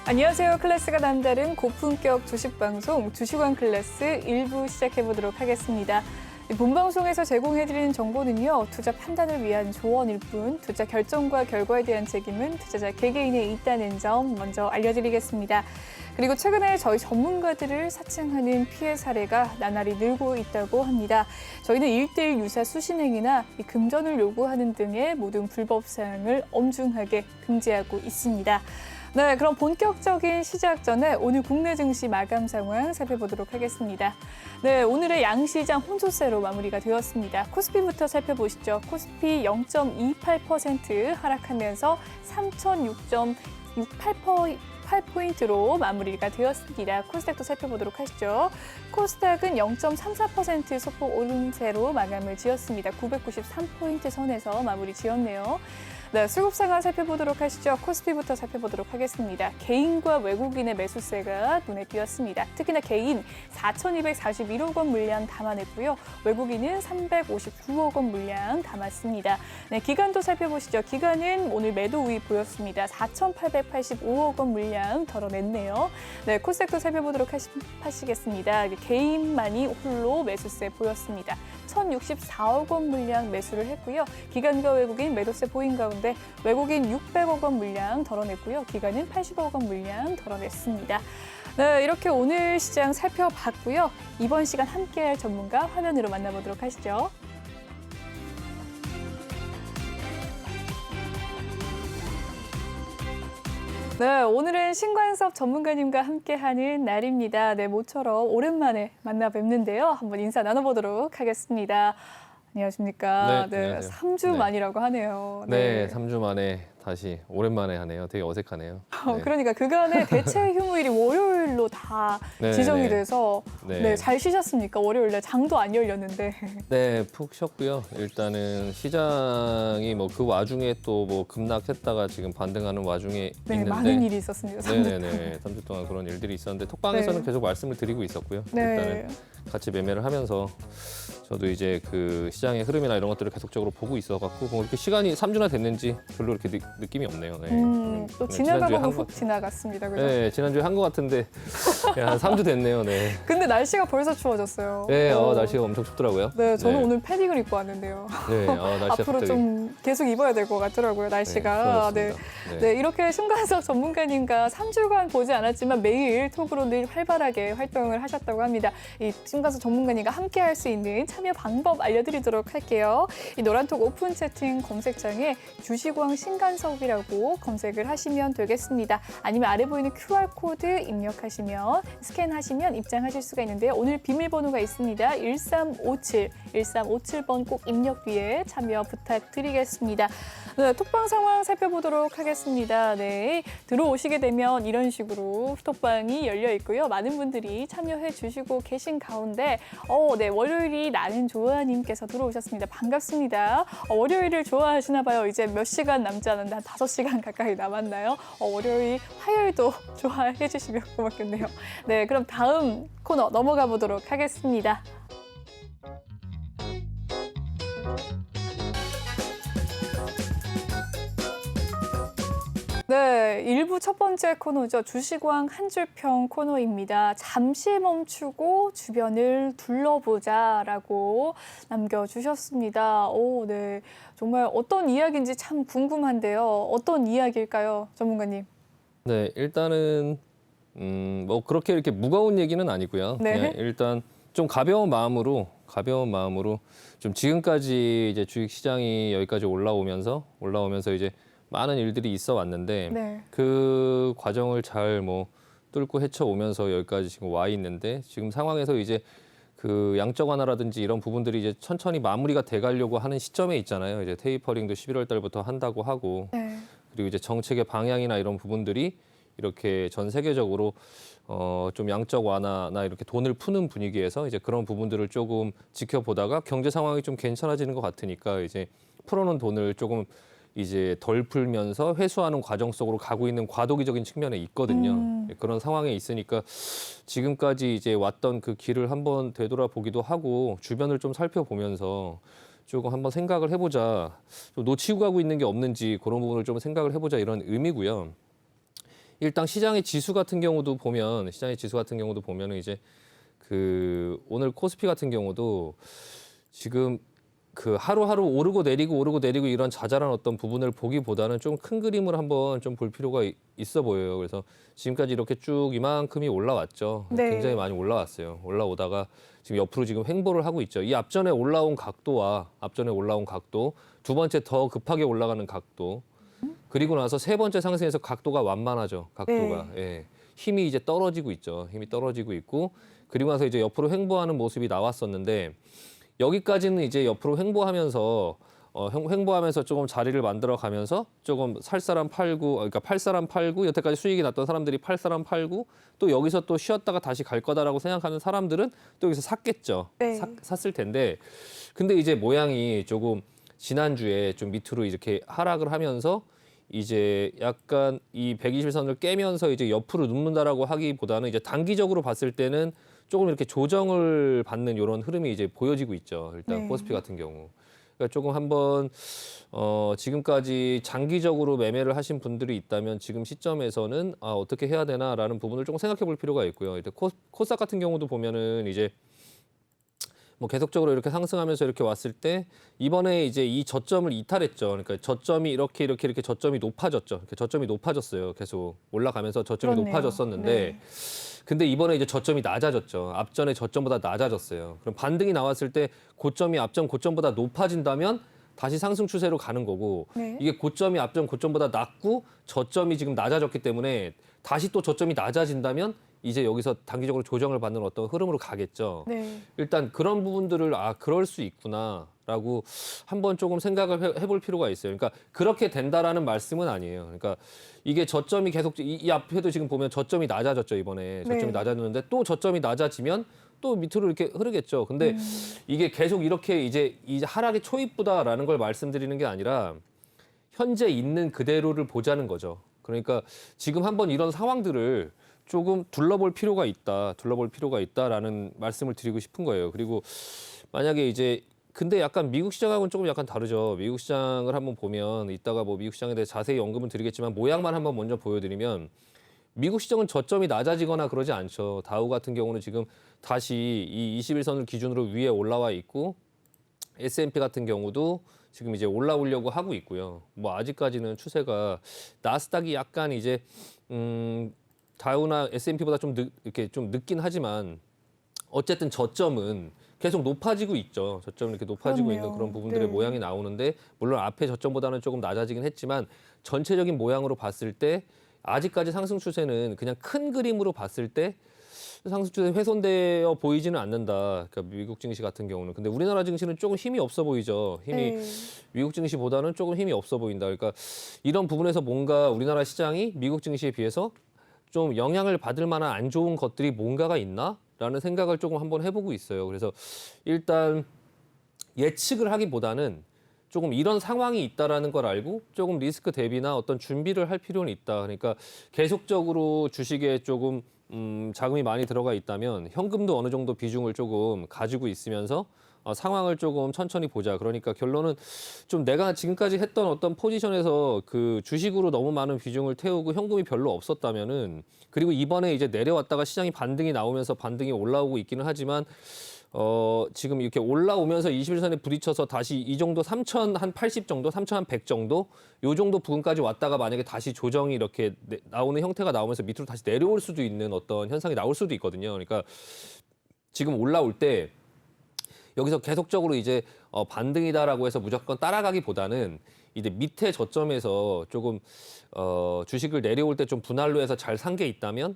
안녕하세요. 클래스가 남다른 고품격 주식방송 주식왕 클래스 1부 시작해보도록 하겠습니다. 본 방송에서 제공해드리는 정보는요, 투자 판단을 위한 조언일 뿐 투자 결정과 결과에 대한 책임은 투자자 개개인에 있다는 점 먼저 알려드리겠습니다. 그리고 최근에 저희 전문가들을 사칭하는 피해 사례가 나날이 늘고 있다고 합니다. 저희는 1:1 유사 수신행위나 금전을 요구하는 등의 모든 불법 사항을 엄중하게 금지하고 있습니다. 네, 그럼 본격적인 시작 전에 오늘 국내 증시 마감 상황 살펴보도록 하겠습니다. 네, 오늘의 양시장 혼조세로 마무리가 되었습니다. 코스피부터 살펴보시죠. 코스피 0.28% 하락하면서 3,006.68포인트로 마무리가 되었습니다. 코스닥도 살펴보도록 하시죠. 코스닥은 0.34% 소폭 오름세로 마감을 지었습니다. 993포인트 선에서 마무리 지었네요. 네, 수급 상황 살펴보도록 하시죠. 코스피부터 살펴보도록 하겠습니다. 개인과 외국인의 매수세가 눈에 띄었습니다. 특히나 개인 4,241억 원 물량 담아냈고요. 외국인은 359억 원 물량 담았습니다. 네, 기간도 살펴보시죠. 기간은 오늘 매도 우위 보였습니다. 4,885억 원 물량 덜어냈네요. 네, 코스닥도 살펴보도록 하시겠습니다. 개인만이 홀로 매수세 보였습니다. 1,064억 원 물량 매수를 했고요. 기관과 외국인 매도세 보인 가운데 외국인 600억 원 물량 덜어냈고요. 기관은 80억 원 물량 덜어냈습니다. 네, 이렇게 오늘 시장 살펴봤고요. 이번 시간 함께할 전문가 화면으로 만나보도록 하시죠. 네, 오늘은 신관섭 전문가님과 함께하는 날입니다. 네, 모처럼 오랜만에 만나 뵙는데요. 한번 인사 나눠보도록 하겠습니다. 안녕하십니까. 네, 안녕하세요. 3주 네. 만이라고 하네요. 네, 3주 만에 다시 오랜만에 하네요. 되게 어색하네요. 네. 그러니까 그간의 대체 휴무일이 월요일로 다 네, 지정이 네. 돼서 네. 네, 잘 쉬셨습니까? 월요일에 장도 안 열렸는데. 네, 푹 쉬었고요. 일단은 시장이 뭐 그 와중에 또 뭐 급락했다가 지금 반등하는 와중에 네, 있는데 많은 일이 있었습니다. 3주 동안. 네네네. 3주 동안 그런 일들이 있었는데 톡방에서는 네. 계속 말씀을 드리고 있었고요. 네. 일단은 같이 매매를 하면서 저도 이제 그 시장의 흐름이나 이런 것들을 계속적으로 보고 있어갖고 뭐 이렇게 시간이 3주나 됐는지 별로 이렇게 느낌이 없네요. 네. 또 그냥 지나가고 한 훅 지나갔습니다. 그죠? 네, 지난주에 한 것 같은데 한 3주 됐네요. 네. 근데 날씨가 벌써 추워졌어요. 네, 날씨가 엄청 춥더라고요. 네, 저는 네. 오늘 패딩을 입고 왔는데요. 네, 날씨가 앞으로 갑자기 좀 계속 입어야 될 것 같더라고요, 날씨가. 네, 추워졌습니다. 네, 이렇게 신관섭 전문가님과 3주간 보지 않았지만 매일 톡으로 늘 활발하게 활동을 하셨다고 합니다. 이 신관섭 전문가님과 함께 할 수 있는 참여 방법 알려드리도록 할게요. 이 노란톡 오픈 채팅 검색창에 주식왕 신관섭이라고 검색을 하시면 되겠습니다. 아니면 아래 보이는 QR코드 입력하시면 스캔하시면 입장하실 수가 있는데요. 오늘 비밀번호가 있습니다. 1357번 꼭 입력 뒤에 참여 부탁드리겠습니다. 네, 톡방 상황 살펴보도록 하겠습니다. 네, 들어오시게 되면 이런 식으로 톡방이 열려 있고요. 많은 분들이 참여해 주시고 계신 가운데 네, 월요일이 나는 좋아님께서 들어오셨습니다. 반갑습니다. 월요일을 좋아하시나 봐요. 이제 몇 시간 남지 않았는데 한 5시간 가까이 남았나요? 월요일, 화요일도 좋아해 주시면 고맙겠네요. 네, 그럼 다음 코너 넘어가 보도록 하겠습니다. 네, 1부 첫 번째 코너죠. 주식왕 한 줄평 코너입니다. 잠시 멈추고 주변을 둘러보자라고 남겨주셨습니다. 네, 정말 어떤 이야기인지 참 궁금한데요. 어떤 이야기일까요, 전문가님? 네, 일단은 뭐 그렇게 이렇게 무거운 얘기는 아니고요. 네. 그냥 일단 좀 가벼운 마음으로 좀 지금까지 이제 주식 시장이 여기까지 올라오면서 이제 많은 일들이 있어 왔는데 네. 그 과정을 잘 뭐 뚫고 헤쳐오면서 여기까지 지금 와 있는데 지금 상황에서 이제 그 양적 완화라든지 이런 부분들이 이제 천천히 마무리가 돼 가려고 하는 시점에 있잖아요. 이제 테이퍼링도 11월 달부터 한다고 하고 네. 그리고 이제 정책의 방향이나 이런 부분들이 이렇게 전 세계적으로 좀 양적 완화나 이렇게 돈을 푸는 분위기에서 이제 그런 부분들을 조금 지켜보다가 경제 상황이 좀 괜찮아지는 것 같으니까 이제 풀어놓은 돈을 조금 이제 덜 풀면서 회수하는 과정 속으로 가고 있는 과도기적인 측면에 있거든요. 그런 상황에 있으니까 지금까지 이제 왔던 그 길을 한번 되돌아보기도 하고 주변을 좀 살펴보면서 조금 한번 생각을 해보자. 좀 놓치고 가고 있는 게 없는지 그런 부분을 좀 생각을 해보자 이런 의미고요. 일단 시장의 지수 같은 경우도 보면은 이제 그 오늘 코스피 같은 경우도 지금 그 하루하루 오르고 내리고 이런 자잘한 어떤 부분을 보기보다는 좀 큰 그림을 한번 좀 볼 필요가 있어 보여요. 그래서 지금까지 이렇게 쭉 이만큼이 올라왔죠. 네. 굉장히 많이 올라왔어요. 올라오다가 지금 옆으로 지금 횡보를 하고 있죠. 이 앞전에 올라온 각도, 두 번째 더 급하게 올라가는 각도, 그리고 나서 세 번째 상승에서 각도가 완만하죠. 각도가. 예. 힘이 이제 떨어지고 있죠. 힘이 떨어지고 있고, 그리고 나서 이제 옆으로 횡보하는 모습이 나왔었는데, 여기까지는 이제 옆으로 횡보하면서 조금 자리를 만들어 가면서 조금 살 사람 팔고, 그러니까 팔 사람 팔고, 여태까지 수익이 났던 사람들이 팔 사람 팔고, 또 여기서 또 쉬었다가 다시 갈 거다라고 생각하는 사람들은 또 여기서 샀겠죠. 네. 샀을 텐데, 근데 이제 모양이 조금 지난주에 좀 밑으로 이렇게 하락을 하면서 이제 약간 이 120선을 깨면서 이제 옆으로 눕는다라고 하기보다는 이제 단기적으로 봤을 때는 조금 이렇게 조정을 받는 이런 흐름이 이제 보여지고 있죠. 일단 네. 코스피 같은 경우. 그러니까 조금 한번 지금까지 장기적으로 매매를 하신 분들이 있다면 지금 시점에서는 어떻게 해야 되나라는 부분을 조금 생각해 볼 필요가 있고요. 이제 코스닥 같은 경우도 보면은 이제 뭐 계속적으로 이렇게 상승하면서 이렇게 왔을 때 이번에 이제 이 저점을 이탈했죠. 그러니까 저점이 이렇게 저점이 높아졌죠. 이렇게 저점이 높아졌어요. 계속 올라가면서 저점이 그렇네요. 높아졌었는데 네. 근데 이번에 이제 저점이 낮아졌죠. 앞전에 저점보다 낮아졌어요. 그럼 반등이 나왔을 때 고점이 앞전 고점보다 높아진다면 다시 상승 추세로 가는 거고 네. 이게 고점이 앞전 고점보다 낮고 저점이 지금 낮아졌기 때문에 다시 또 저점이 낮아진다면 이제 여기서 단기적으로 조정을 받는 어떤 흐름으로 가겠죠. 네. 일단 그런 부분들을 그럴 수 있구나라고 한번 조금 생각을 해볼 필요가 있어요. 그러니까 그렇게 된다라는 말씀은 아니에요. 그러니까 이게 저점이 계속 이 앞에도 지금 보면 저점이 낮아졌죠. 이번에 저점이 네. 낮아졌는데 또 저점이 낮아지면 또 밑으로 이렇게 흐르겠죠. 근데 이게 계속 이렇게 이제 하락이 초입부다라는 걸 말씀드리는 게 아니라 현재 있는 그대로를 보자는 거죠. 그러니까 지금 한번 이런 상황들을 조금 둘러볼 필요가 있다라는 말씀을 드리고 싶은 거예요. 그리고 만약에 이제 근데 약간 미국 시장하고는 조금 약간 다르죠. 미국 시장을 한번 보면 이따가 뭐 미국 시장에 대해 자세히 언급은 드리겠지만 모양만 한번 먼저 보여드리면 미국 시장은 저점이 낮아지거나 그러지 않죠. 다우 같은 경우는 지금 다시 이 21선을 기준으로 위에 올라와 있고 S&P 같은 경우도 지금 이제 올라오려고 하고 있고요. 뭐 아직까지는 추세가 나스닥이 약간 이제 다우나 S&P보다 좀 이렇게 좀 늦긴 하지만 어쨌든 저점은 계속 높아지고 있죠. 저점은 이렇게 높아지고 그렇네요. 있는 그런 부분들의 네. 모양이 나오는데 물론 앞에 저점보다는 조금 낮아지긴 했지만 전체적인 모양으로 봤을 때 아직까지 상승 추세는 그냥 큰 그림으로 봤을 때 상승 추세 훼손되어 보이지는 않는다. 그러니까 미국 증시 같은 경우는. 근데 우리나라 증시는 조금 힘이 없어 보이죠. 네. 미국 증시보다는 조금 힘이 없어 보인다. 그러니까 이런 부분에서 뭔가 우리나라 시장이 미국 증시에 비해서 좀 영향을 받을 만한 안 좋은 것들이 뭔가가 있나라는 생각을 조금 한번 해보고 있어요. 그래서 일단 예측을 하기보다는 조금 이런 상황이 있다라는 걸 알고 조금 리스크 대비나 어떤 준비를 할 필요는 있다. 그러니까 계속적으로 주식에 조금 자금이 많이 들어가 있다면 현금도 어느 정도 비중을 조금 가지고 있으면서 상황을 조금 천천히 보자. 그러니까 결론은 좀 내가 지금까지 했던 어떤 포지션에서 그 주식으로 너무 많은 비중을 태우고 현금이 별로 없었다면은 그리고 이번에 이제 내려왔다가 시장이 반등이 나오면서 반등이 올라오고 있기는 하지만 지금 이렇게 올라오면서 21선에 부딪혀서 다시 이 정도 3,080 정도, 3,100 정도 요 정도 부근까지 왔다가 만약에 다시 조정이 이렇게 나오는 형태가 나오면서 밑으로 다시 내려올 수도 있는 어떤 현상이 나올 수도 있거든요. 그러니까 지금 올라올 때 여기서 계속적으로 이제 반등이다라고 해서 무조건 따라가기보다는 이제 밑에 저점에서 조금 주식을 내려올 때 좀 분할로 해서 잘 산 게 있다면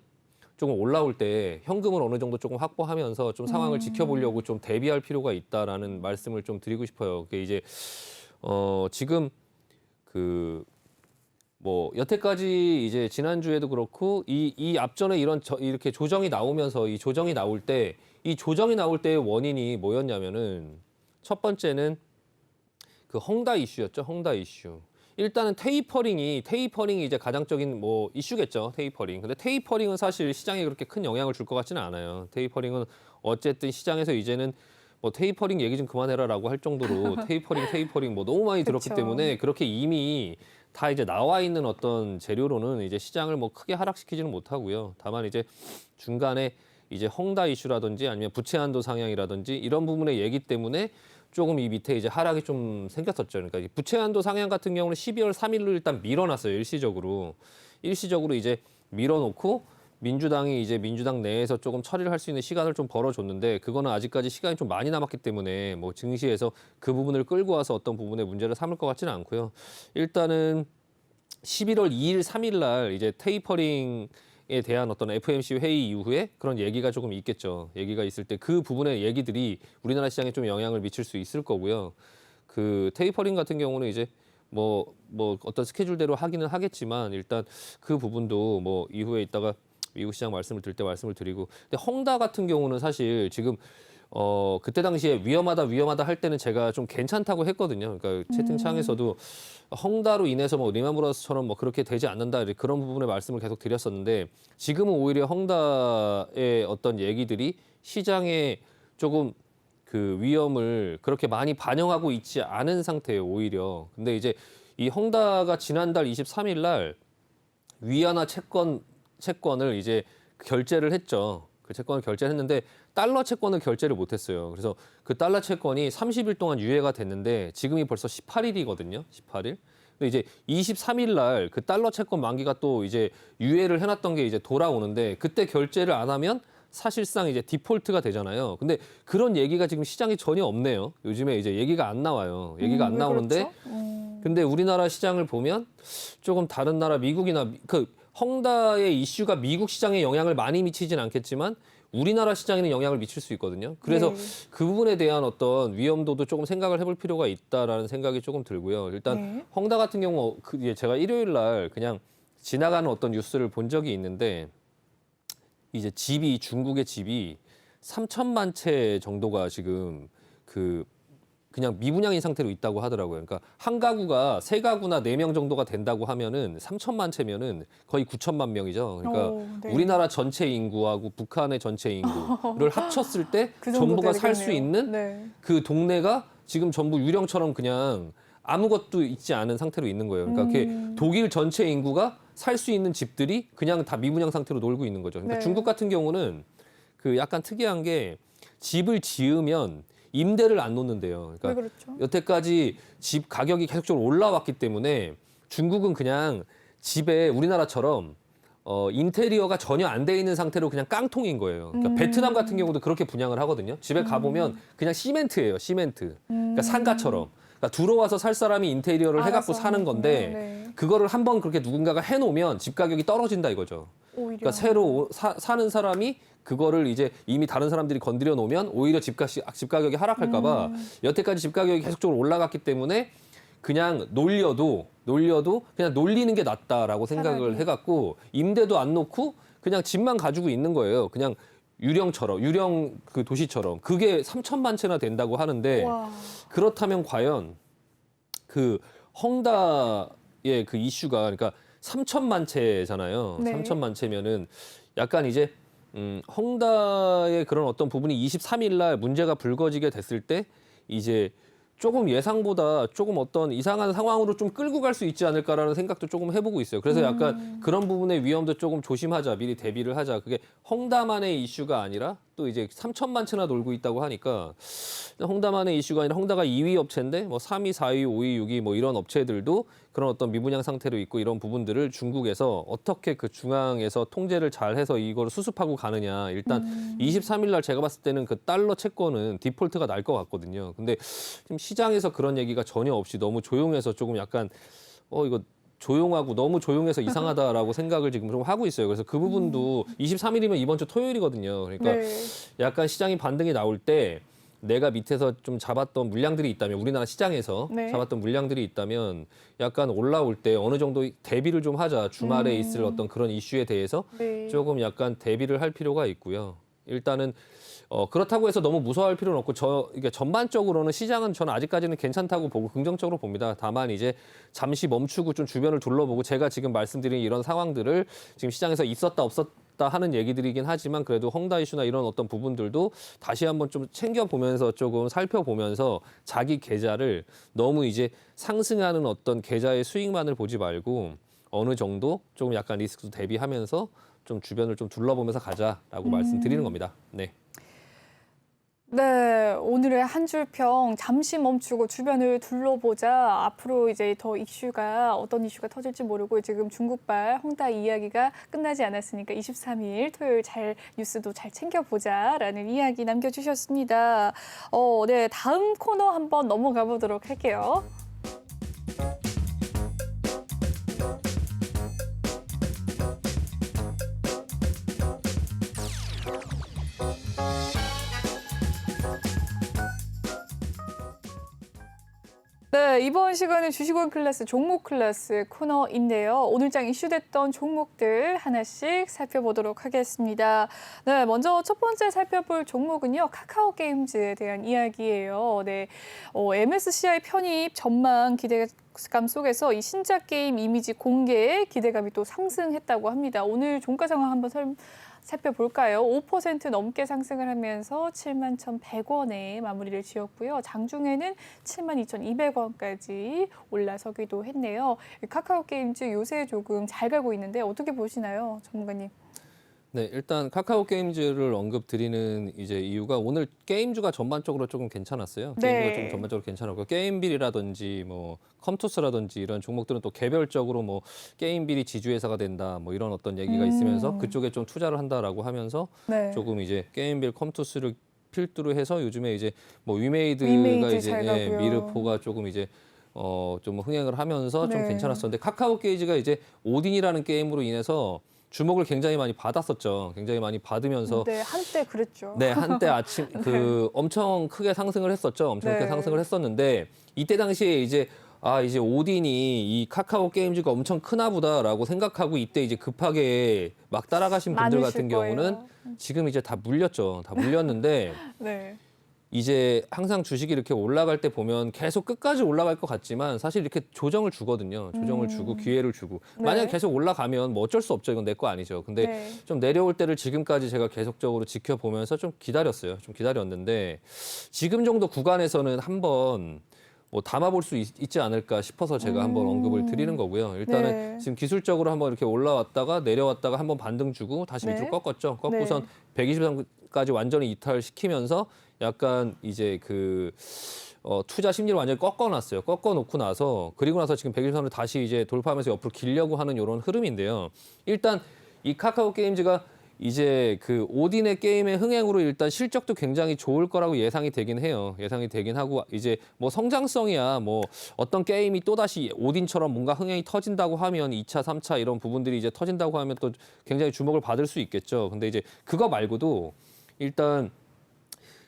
조금 올라올 때 현금을 어느 정도 조금 확보하면서 좀 상황을 지켜보려고 좀 대비할 필요가 있다라는 말씀을 좀 드리고 싶어요. 그게 이제 지금 그 뭐 여태까지 이제 지난주에도 그렇고 이 앞전에 이렇게 조정이 나오면서 이 조정이 나올 때의 원인이 뭐였냐면은 첫 번째는 그 헝다 이슈였죠. 헝다 이슈. 일단은 테이퍼링이 이제 가장적인 뭐 이슈겠죠. 테이퍼링. 근데 테이퍼링은 사실 시장에 그렇게 큰 영향을 줄 것 같지는 않아요. 테이퍼링은 어쨌든 시장에서 이제는 뭐 테이퍼링 얘기 좀 그만해라라고 할 정도로 테이퍼링 뭐 너무 많이 들었기 그쵸. 때문에 그렇게 이미 다 이제 나와 있는 어떤 재료로는 이제 시장을 뭐 크게 하락시키지는 못하고요. 다만 이제 중간에 이제 헝다 이슈라든지 아니면 부채 한도 상향이라든지 이런 부분의 얘기 때문에 조금 이 밑에 이제 하락이 좀 생겼었죠. 그러니까 이 부채 한도 상향 같은 경우는 12월 3일로 일단 밀어놨어요. 일시적으로 이제 밀어놓고 민주당이 이제 민주당 내에서 조금 처리를 할 수 있는 시간을 좀 벌어줬는데 그거는 아직까지 시간이 좀 많이 남았기 때문에 뭐 증시에서 그 부분을 끌고 와서 어떤 부분에 문제를 삼을 것 같지는 않고요. 일단은 11월 2일, 3일 날 이제 테이퍼링에 대한 어떤 FOMC 회의 이후에 그런 얘기가 조금 있겠죠. 얘기가 있을 때 그 부분의 얘기들이 우리나라 시장에 좀 영향을 미칠 수 있을 거고요. 그 테이퍼링 같은 경우는 이제 뭐 어떤 스케줄대로 하기는 하겠지만 일단 그 부분도 뭐 이후에 있다가 미국 시장 말씀을 드릴 때 말씀을 드리고 근데 헝다 같은 경우는 사실 지금 그때 당시에 위험하다 할 때는 제가 좀 괜찮다고 했거든요. 그러니까 채팅창에서도 헝다로 인해서 뭐 리만브라더스처럼 뭐 그렇게 되지 않는다 그런 부분의 말씀을 계속 드렸었는데 지금은 오히려 헝다의 어떤 얘기들이 시장에 조금 그 위험을 그렇게 많이 반영하고 있지 않은 상태예요, 오히려. 근데 이제 이 헝다가 지난달 23일 날 위안화 채권을 이제 결제를 했죠. 그 채권을 결제를 했는데 달러 채권을 결제를 못했어요. 그래서 그 달러 채권이 30일 동안 유예가 됐는데 지금이 벌써 18일이거든요. 18일. 근데 이제 23일 날 그 달러 채권 만기가 또 이제 유예를 해놨던 게 이제 돌아오는데 그때 결제를 안 하면 사실상 이제 디폴트가 되잖아요. 근데 그런 얘기가 지금 시장에 전혀 없네요. 요즘에 이제 얘기가 안 나와요. 얘기가 안 나오는데 근데 우리나라 시장을 보면 조금 다른 나라 미국이나 그 헝다의 이슈가 미국 시장에 영향을 많이 미치진 않겠지만 우리나라 시장에는 영향을 미칠 수 있거든요. 그래서 네. 그 부분에 대한 어떤 위험도도 조금 생각을 해볼 필요가 있다라는 생각이 조금 들고요. 일단 네. 헝다 같은 경우 제가 일요일 날 그냥 지나가는 어떤 뉴스를 본 적이 있는데 이제 중국의 집이 3천만 채 정도가 지금 그냥 미분양인 상태로 있다고 하더라고요. 그러니까 한 가구가 세 가구나 4명 정도가 된다고 하면은 3천만 채면은 거의 9천만 명이죠. 그러니까 네. 우리나라 전체 인구하고 북한의 전체 인구를 합쳤을 때 그 정도 전부가 살 수 되겠네요. 있는 네. 그 동네가 지금 전부 유령처럼 그냥 아무것도 있지 않은 상태로 있는 거예요. 그러니까 그게 독일 전체 인구가 살 수 있는 집들이 그냥 다 미분양 상태로 놀고 있는 거죠. 그러니까 네. 중국 같은 경우는 그 약간 특이한 게 집을 지으면 임대를 안 놓는데요. 왜 그러니까 그렇죠? 여태까지 집 가격이 계속적으로 올라왔기 때문에 중국은 그냥 집에 우리나라처럼 인테리어가 전혀 안 돼 있는 상태로 그냥 깡통인 거예요. 그러니까 베트남 같은 경우도 그렇게 분양을 하거든요. 집에 가보면 그냥 시멘트예요, 시멘트. 그러니까 상가처럼. 그러니까 들어와서 살 사람이 인테리어를 해갖고 알아서 사는 건데 네. 그거를 한번 그렇게 누군가가 해놓으면 집 가격이 떨어진다 이거죠. 오히려. 그러니까 새로 사는 사람이 그거를 이제 이미 다른 사람들이 건드려 놓으면 오히려 집 가격이 하락할까 봐 여태까지 집 가격이 계속적으로 올라갔기 때문에 그냥 놀려도 그냥 놀리는 게 낫다라고 생각을 차라리. 해갖고 임대도 안 놓고 그냥 집만 가지고 있는 거예요. 그냥 유령 그 도시처럼. 그게 3천만 채나 된다고 하는데 와. 그렇다면 과연 그 헝다의 그 이슈가 그러니까 3천만 채잖아요. 네. 3천만 채면은 약간 이제 헝다의 그런 어떤 부분이 23일 날 문제가 불거지게 됐을 때 이제 조금 예상보다 조금 어떤 이상한 상황으로 좀 끌고 갈 수 있지 않을까라는 생각도 조금 해보고 있어요. 그래서 약간 그런 부분의 위험도 조금 조심하자, 미리 대비를 하자. 그게 헝다만의 이슈가 아니라 또 이제 3천만 채나 놀고 있다고 하니까 헝다만의 이슈가 아니라 헝다가 2위 업체인데 뭐 3위, 4위, 5위, 6위 뭐 이런 업체들도 그런 어떤 미분양 상태로 있고 이런 부분들을 중국에서 어떻게 그 중앙에서 통제를 잘 해서 이걸 수습하고 가느냐. 일단 23일 날 제가 봤을 때는 그 달러 채권은 디폴트가 날 것 같거든요. 근데 지금 시장에서 그런 얘기가 전혀 없이 너무 조용해서 조금 약간 이거 조용하고 너무 조용해서 이상하다라고 생각을 지금 좀 하고 있어요. 그래서 그 부분도 23일이면 이번 주 토요일이거든요. 그러니까 네. 약간 시장이 반등이 나올 때 내가 밑에서 좀 잡았던 물량들이 있다면 우리나라 시장에서 네. 잡았던 물량들이 있다면 약간 올라올 때 어느 정도 대비를 좀 하자. 주말에 있을 어떤 그런 이슈에 대해서 네. 조금 약간 대비를 할 필요가 있고요. 일단은 그렇다고 해서 너무 무서워할 필요는 없고 이게 전반적으로는 시장은 저는 아직까지는 괜찮다고 보고 긍정적으로 봅니다. 다만 이제 잠시 멈추고 좀 주변을 둘러보고 제가 지금 말씀드린 이런 상황들을 지금 시장에서 있었다 없다 하는 얘기들이긴 하지만 그래도 헝다 이슈나 이런 어떤 부분들도 다시 한번 좀 챙겨보면서 조금 살펴보면서 자기 계좌를 너무 이제 상승하는 어떤 계좌의 수익만을 보지 말고 어느 정도 좀 약간 리스크도 대비하면서 좀 주변을 좀 둘러보면서 가자라고 말씀드리는 겁니다. 네. 네, 오늘의 한 줄 평 잠시 멈추고 주변을 둘러보자. 앞으로 이제 더 이슈가 어떤 이슈가 터질지 모르고 지금 중국발 헝다 이야기가 끝나지 않았으니까 23일 토요일 잘 뉴스도 잘 챙겨보자라는 이야기 남겨주셨습니다. 네, 다음 코너 한번 넘어가 보도록 할게요. 네, 이번 시간은 주식원 클래스, 종목 클래스 코너인데요. 오늘 장 이슈됐던 종목들 하나씩 살펴보도록 하겠습니다. 네, 먼저 첫 번째 살펴볼 종목은요. 카카오 게임즈에 대한 이야기예요. 네, MSCI 편입 전망 기대감 속에서 이 신작 게임 이미지 공개에 기대감이 또 상승했다고 합니다. 오늘 종가 상황 한번 살펴볼까요? 5% 넘게 상승을 하면서 71,100원에 마무리를 지었고요. 장중에는 72,200원까지 올라서기도 했네요. 카카오 게임즈 요새 조금 잘 가고 있는데 어떻게 보시나요, 전문가님? 네, 일단 카카오 게임즈를 언급드리는 이제 이유가 오늘 게임주가 전반적으로 조금 괜찮았어요. 게임주가 네. 조금 전반적으로 괜찮았고 게임빌이라든지 뭐 컴투스라든지 이런 종목들은 또 개별적으로 뭐 게임빌이 지주회사가 된다 뭐 이런 어떤 얘기가 있으면서 그쪽에 좀 투자를 한다라고 하면서 네. 조금 이제 게임빌 컴투스를 필두로 해서 요즘에 이제 뭐 위메이드가 위메이드 이제 잘 가고요. 미르포가 조금 이제 좀 흥행을 하면서 좀 네. 괜찮았었는데 카카오 게임즈가 이제 오딘이라는 게임으로 인해서 주목을 굉장히 많이 받았었죠. 굉장히 많이 받으면서 네, 한때 그랬죠. 네, 한때 아침 그 엄청 크게 상승을 했었죠. 엄청 크게 네. 상승을 했었는데 이때 당시에 이제 이제 오딘이 이 카카오 게임즈가 엄청 크나 보다라고 생각하고 이때 이제 급하게 막 따라가신 분들 많으실 같은 경우는 거예요. 지금 이제 다 물렸죠. 다 물렸는데 네. 이제 항상 주식이 이렇게 올라갈 때 보면 계속 끝까지 올라갈 것 같지만 사실 이렇게 조정을 주거든요. 조정을 주고 기회를 주고. 네. 만약에 계속 올라가면 뭐 어쩔 수 없죠. 이건 내 거 아니죠. 근데 네. 좀 내려올 때를 지금까지 제가 계속적으로 지켜보면서 좀 기다렸어요. 좀 기다렸는데 지금 정도 구간에서는 한번 뭐 담아볼 수 있지 않을까 싶어서 제가 한번 언급을 드리는 거고요. 일단은 네. 지금 기술적으로 한번 이렇게 올라왔다가 내려왔다가 한번 반등 주고 다시 네. 밑으로 꺾었죠. 꺾고선 123까지 완전히 이탈시키면서 약간 이제 그 투자 심리를 완전히 꺾어놨어요. 꺾어놓고 나서 그리고 나서 지금 123을 다시 이제 돌파하면서 옆으로 기려고 하는 이런 흐름인데요. 일단 이 카카오 게임즈가 이제 그 오딘의 게임의 흥행으로 일단 실적도 굉장히 좋을 거라고 예상이 되긴 해요. 예상이 되긴 하고 이제 뭐 성장성이야 뭐 어떤 게임이 또다시 오딘처럼 뭔가 흥행이 터진다고 하면 2차, 3차 이런 부분들이 이제 터진다고 하면 또 굉장히 주목을 받을 수 있겠죠. 근데 이제 그거 말고도 일단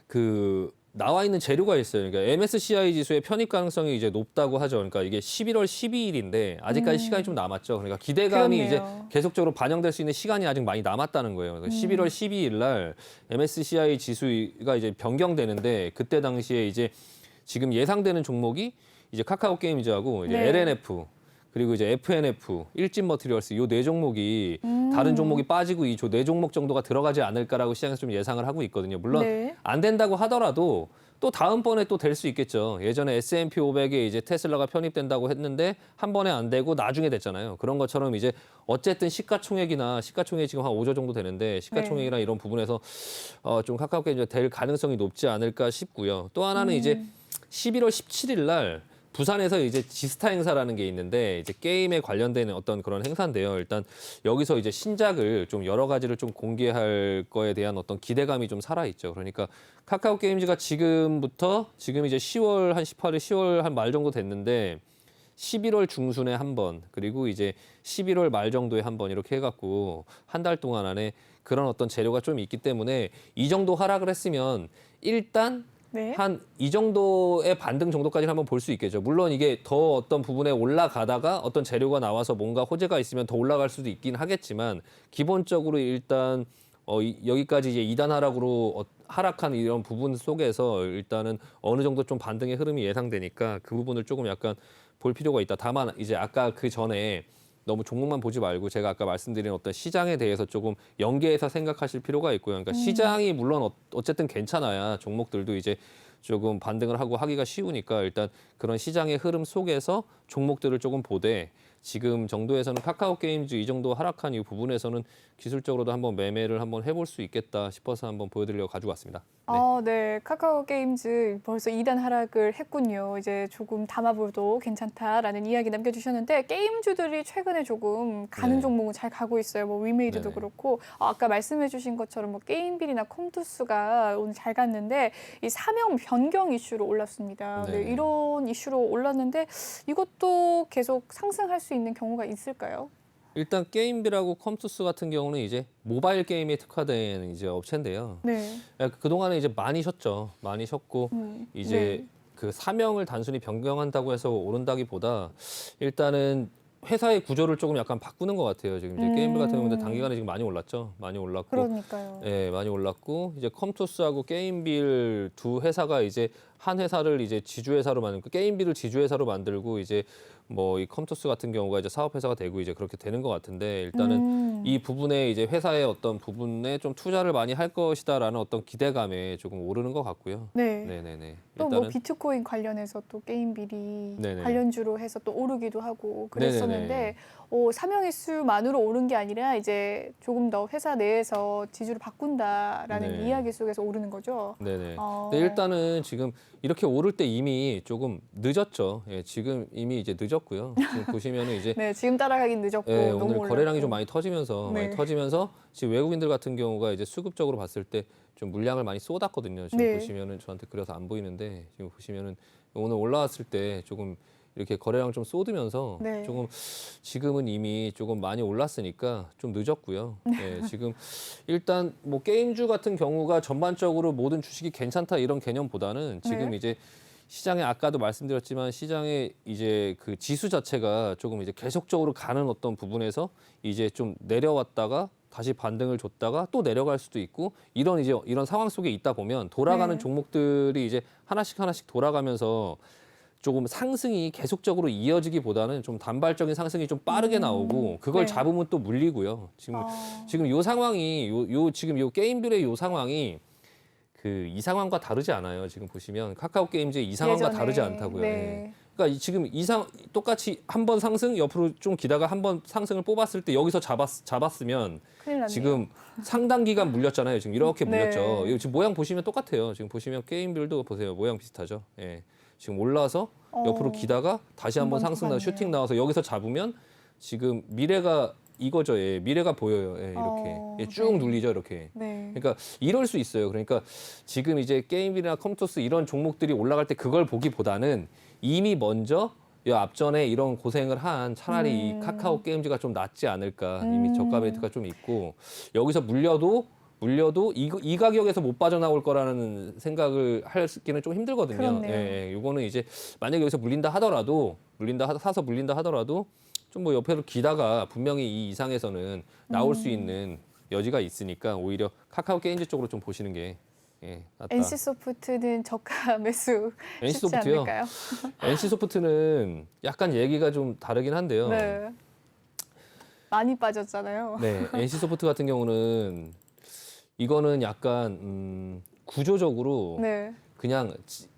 그 나와 있는 재료가 있어요. 그러니까 MSCI 지수의 편입 가능성이 이제 높다고 하죠. 그러니까 이게 11월 12일인데 아직까지 시간이 좀 남았죠. 그러니까 기대감이 그렇네요. 이제 계속적으로 반영될 수 있는 시간이 아직 많이 남았다는 거예요. 그러니까 11월 12일 날 MSCI 지수가 이제 변경되는데 그때 당시에 이제 지금 예상되는 종목이 이제 카카오 게임즈하고 이제 네. LNF 그리고 이제 FNF, 일진 머티리얼스 요 네 종목이 다른 종목이 빠지고 이 네 종목 정도가 들어가지 않을까라고 시장에서 좀 예상을 하고 있거든요. 물론 네. 안 된다고 하더라도 또 다음번에 또 될 수 있겠죠. 예전에 S&P 500에 이제 테슬라가 편입된다고 했는데 한 번에 안 되고 나중에 됐잖아요. 그런 것처럼 이제 어쨌든 시가총액이 지금 한 5조 정도 되는데 시가총액이나 이런 부분에서 좀 카카오 게임즈가 될 가능성이 높지 않을까 싶고요. 또 하나는 이제 11월 17일 날 부산에서 이제 지스타 행사라는 게 있는데 이제 게임에 관련된 어떤 그런 행사인데요. 일단 여기서 이제 신작을 좀 여러 가지를 좀 공개할 거에 대한 어떤 기대감이 좀 살아 있죠. 그러니까 카카오 게임즈가 지금 이제 10월 한 18일, 10월 한 말 정도 됐는데 11월 중순에 한 번, 그리고 이제 11월 말 정도에 한 번 이렇게 해갖고 한 달 동안 안에 그런 어떤 재료가 좀 있기 때문에 이 정도 하락을 했으면 일단 네. 한 이 정도의 반등 정도까지는 한번 볼 수 있겠죠. 물론 이게 더 어떤 부분에 올라가다가 어떤 재료가 나와서 뭔가 호재가 있으면 더 올라갈 수도 있긴 하겠지만 기본적으로 일단 여기까지 이제 2단 하락으로 하락한 이런 부분 속에서 일단은 어느 정도 좀 반등의 흐름이 예상되니까 그 부분을 조금 약간 볼 필요가 있다. 다만 이제 아까 그 전에 너무 종목만 보지 말고 제가 아까 말씀드린 어떤 시장에 대해서 조금 연계해서 생각하실 필요가 있고요. 그러니까 시장이 물론 어쨌든 괜찮아야 종목들도 이제 조금 반등을 하고 하기가 쉬우니까 일단 그런 시장의 흐름 속에서 종목들을 조금 보되 지금 정도에서는 카카오 게임즈 이 정도 하락한 이 부분에서는 기술적으로도 한번 매매를 한번 해볼 수 있겠다 싶어서 한번 보여드리려고 가지고 왔습니다. 네. 네. 카카오 게임즈 벌써 2단 하락을 했군요. 이제 조금 담아봐도 괜찮다라는 이야기 남겨주셨는데 게임주들이 최근에 조금 가는 네. 종목은 잘 가고 있어요. 뭐 위메이드도 네네. 그렇고 아까 말씀해주신 것처럼 뭐 게임빌이나 컴투스가 오늘 잘 갔는데 이 사명 변경 이슈로 올랐습니다. 네, 네네. 이런 이슈로 올랐는데 이것도 계속 상승할 수 있는 경우가 있을까요? 일단 게임비라고 컴투스 같은 경우는 이제 모바일 게임에 특화된 이제 업체인데요. 네. 그동안에 이제 많이 쉬었죠. 많이 쉬었고 이제 네. 그 사명을 단순히 변경한다고 해서 오른다기보다 일단은 회사의 구조를 조금 약간 바꾸는 것 같아요. 지금 이제 게임빌 같은 경우는 단기간에 지금 많이 올랐죠. 많이 올랐고, 그러니까요. 예, 많이 올랐고 이제 컴투스하고 게임빌 두 회사가 이제 한 회사를 이제 지주회사로 만들고 게임빌을 지주회사로 만들고 이제 뭐 이 컴투스 같은 경우가 이제 사업회사가 되고 이제 그렇게 되는 것 같은데 일단은 이 부분에 이제 회사의 어떤 부분에 좀 투자를 많이 할 것이다라는 어떤 기대감에 조금 오르는 것 같고요. 네. 네네네. 또 뭐 일단은 비트코인 관련해서 또 게임빌이 네네. 관련주로 해서 또 오르기도 하고 그랬었는데 네네네. 사명의 수만으로 오른 게 아니라 이제 조금 더 회사 내에서 지주를 바꾼다라는 네. 이야기 속에서 오르는 거죠. 네네. 어. 근데 일단은 지금 이렇게 오를 때 이미 조금 늦었죠. 예, 지금 이미 이제 늦었고요. 지금 보시면은 이제 네, 지금 따라가긴 늦었고 예, 너무 오늘 올랐고. 거래량이 좀 많이 터지면서 네. 지금 외국인들 같은 경우가 이제 수급적으로 봤을 때 좀 물량을 많이 쏟았거든요. 지금 네. 보시면은 저한테 그려서 안 보이는데 지금 보시면은 오늘 올라왔을 때 조금 이렇게 거래량 좀 쏟으면서 네. 조금 지금은 이미 조금 많이 올랐으니까 좀 늦었고요. 예, 지금 일단 뭐 게임주 같은 경우가 전반적으로 모든 주식이 괜찮다 이런 개념보다는 지금 네. 이제 시장에 아까도 말씀드렸지만 시장의 이제 그 지수 자체가 조금 이제 계속적으로 가는 어떤 부분에서 이제 좀 내려왔다가 다시 반등을 줬다가 또 내려갈 수도 있고 이런 상황 속에 있다 보면 돌아가는 네. 종목들이 이제 하나씩 돌아가면서 조금 상승이 계속적으로 이어지기보다는 좀 단발적인 상승이 좀 빠르게 나오고 그걸 네. 잡으면 또 물리고요. 지금 요 상황이 지금 요 게임빌의 요 상황이 그 이 상황과 다르지 않아요. 지금 보시면 카카오 게임즈의 이 상황과 예전에. 다르지 않다고요. 네. 예. 그러니까 지금 똑같이 한 번 상승 옆으로 좀 기다가 한 번 상승을 뽑았을 때 여기서 잡았으면 큰일 났네요. 지금 상당 기간 물렸잖아요. 지금 이렇게 네. 물렸죠. 이거 지금 모양 보시면 똑같아요. 지금 보시면 게임빌도 보세요. 모양 비슷하죠. 예. 지금 올라서 옆으로 기다가 다시 한번 한번 상승 나 더 갔네요. 슈팅 나와서 여기서 잡으면 지금 미래가 이거죠. 예. 미래가 보여요. 예. 이렇게 예, 쭉 네. 눌리죠. 이렇게. 네. 그러니까 이럴 수 있어요. 그러니까 지금 이제 게임이나 컴투스 이런 종목들이 올라갈 때 그걸 보기보다는 이미 먼저 이 앞전에 이런 고생을 한 차라리 이 카카오 게임즈가 좀 낫지 않을까. 이미 저가 베이트가 좀 있고 여기서 물려도 이 가격에서 못 빠져나올 거라는 생각을 하기는 좀 힘들거든요. 그렇네요. 예, 이거는 이제 만약에 여기서 사서 물린다 하더라도 좀 뭐 옆에로 기다가 분명히 이 이상에서는 나올 수 있는 여지가 있으니까 오히려 카카오 게임즈 쪽으로 좀 보시는 게 낫다. NC소프트는 저가 매수 쉽지 NC소프트요? 않을까요? NC소프트는 약간 얘기가 좀 다르긴 한데요. 네. 많이 빠졌잖아요. 네, NC소프트 같은 경우는 이거는 약간 구조적으로 네. 그냥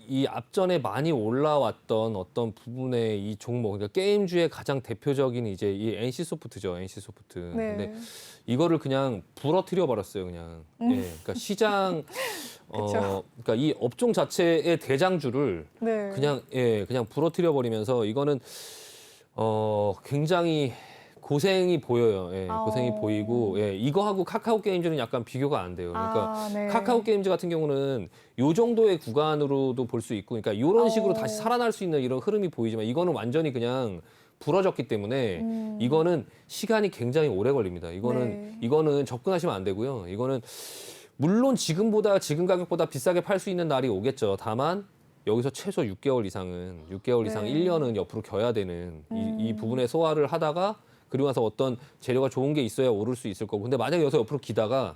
이 앞전에 많이 올라왔던 어떤 부분의 이 종목, 그러니까 게임주의 가장 대표적인 이제 이 NC소프트죠, NC소프트. 네. 근데 이거를 그냥 부러뜨려 버렸어요, 그냥. 예, 그러니까 시장, 그러니까 이 업종 자체의 대장주를 네. 그냥 부러뜨려 버리면서 이거는 굉장히 고생이 보여요. 예, 고생이 보이고, 예, 이거하고 카카오 게임즈는 약간 비교가 안 돼요. 그러니까 네. 카카오 게임즈 같은 경우는 요 정도의 구간으로도 볼 수 있고, 그러니까 이런 식으로 다시 살아날 수 있는 이런 흐름이 보이지만 이거는 완전히 그냥 부러졌기 때문에 이거는 시간이 굉장히 오래 걸립니다. 이거는 접근하시면 안 되고요. 이거는 물론 지금 가격보다 비싸게 팔 수 있는 날이 오겠죠. 다만 여기서 최소 6개월 이상 1년은 옆으로 겨야 되는 이 부분에 소화를 하다가 그리고 나서 어떤 재료가 좋은 게 있어야 오를 수 있을 거고. 근데 만약에 여기서 옆으로 기다가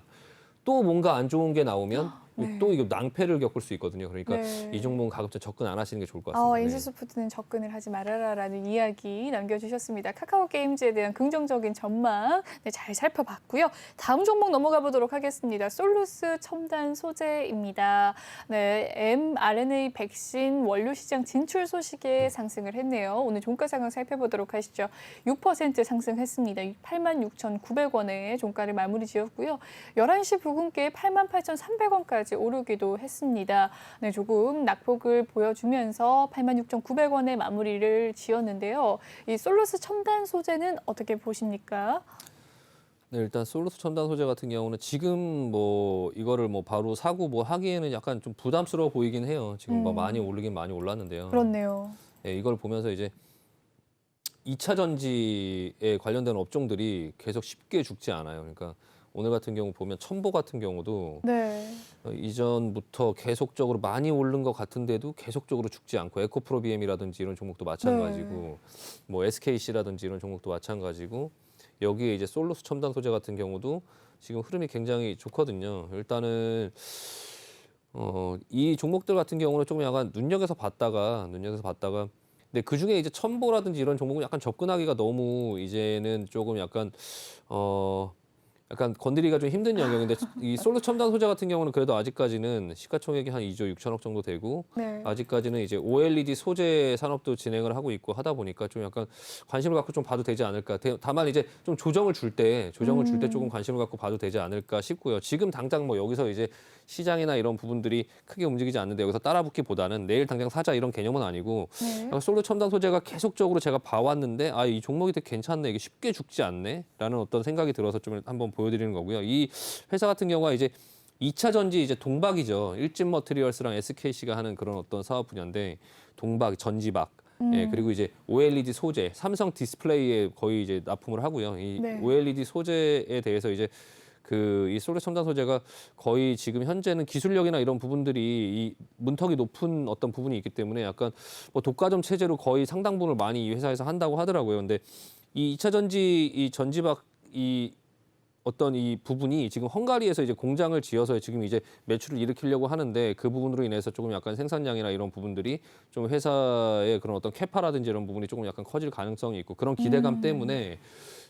또 뭔가 안 좋은 게 나오면 네. 또 이거 낭패를 겪을 수 있거든요. 그러니까 네. 이 종목은 가급적 접근 안 하시는 게 좋을 것 같습니다. NC소프트는 접근을 하지 말아라라는 이야기 남겨주셨습니다. 카카오 게임즈에 대한 긍정적인 전망 잘 살펴봤고요. 다음 종목 넘어가 보도록 하겠습니다. 솔루스 첨단 소재입니다. mRNA 백신 원료 시장 진출 소식에 상승을 했네요. 오늘 종가 상황 살펴보도록 하시죠. 6% 상승했습니다. 86,900원에 종가를 마무리 지었고요. 11시 부근께 88,300원까지 오르기도 했습니다. 조금 낙폭을 보여주면서 86,900원에 마무리를 지었는데요. 이 솔루스 첨단 소재는 어떻게 보십니까? 네, 일단 솔루스 첨단 소재 같은 경우는 지금 뭐 이거를 뭐 바로 사고 뭐 하기에는 약간 좀 부담스러워 보이긴 해요. 지금 뭐 많이 오르긴 많이 올랐는데요. 그렇네요. 네, 이걸 보면서 이제 2차 전지에 관련된 업종들이 계속 쉽게 죽지 않아요. 그러니까 오늘 같은 경우 보면 첨보 같은 경우도 네. 이전부터 계속적으로 많이 오른 것 같은데도 계속적으로 죽지 않고 에코프로비엠이라든지 이런 종목도 마찬가지고 뭐 SKC라든지 이런 종목도 마찬가지고 여기에 이제 솔루스 첨단 소재 같은 경우도 지금 흐름이 굉장히 좋거든요. 일단은 이 종목들 같은 경우는 조금 약간 눈여겨서 봤다가 근데 그 중에 이제 첨보라든지 이런 종목은 약간 접근하기가 너무 이제는 조금 약간 건드리기가 좀 힘든 영역인데 이 솔루스 첨단 소재 같은 경우는 그래도 아직까지는 시가총액이 한 2조 6천억 정도 되고 네. 아직까지는 이제 OLED 소재 산업도 진행을 하고 있고 하다 보니까 좀 약간 관심을 갖고 좀 봐도 되지 않을까. 다만 이제 좀 조정을 줄 때 조금 관심을 갖고 봐도 되지 않을까 싶고요. 지금 당장 뭐 여기서 이제 시장이나 이런 부분들이 크게 움직이지 않는데 여기서 따라붙기보다는 내일 당장 사자 이런 개념은 아니고 네. 솔루스 첨단 소재가 계속적으로 제가 봐왔는데 이 종목이 되게 괜찮네, 이게 쉽게 죽지 않네라는 어떤 생각이 들어서 좀 한번 보여드리는 거고요. 이 회사 같은 경우가 이제 2차 전지 이제 동박이죠. 일진 머티리얼스랑 SKC가 하는 그런 어떤 사업 분야인데 동박, 전지박. 예, 그리고 이제 OLED 소재, 삼성 디스플레이에 거의 이제 납품을 하고요. 이 네. OLED 소재에 대해서 이제 이 솔루스 첨단 소재가 거의 지금 현재는 기술력이나 이런 부분들이 이 문턱이 높은 어떤 부분이 있기 때문에 약간 뭐 독과점 체제로 거의 상당 부분을 많이 이 회사에서 한다고 하더라고요. 근데 이 2차 전지 이 전지박 어떤 이 부분이 지금 헝가리에서 이제 공장을 지어서 지금 이제 매출을 일으키려고 하는데 그 부분으로 인해서 조금 약간 생산량이나 이런 부분들이 좀 회사의 그런 어떤 캐파라든지 이런 부분이 조금 약간 커질 가능성이 있고 그런 기대감 때문에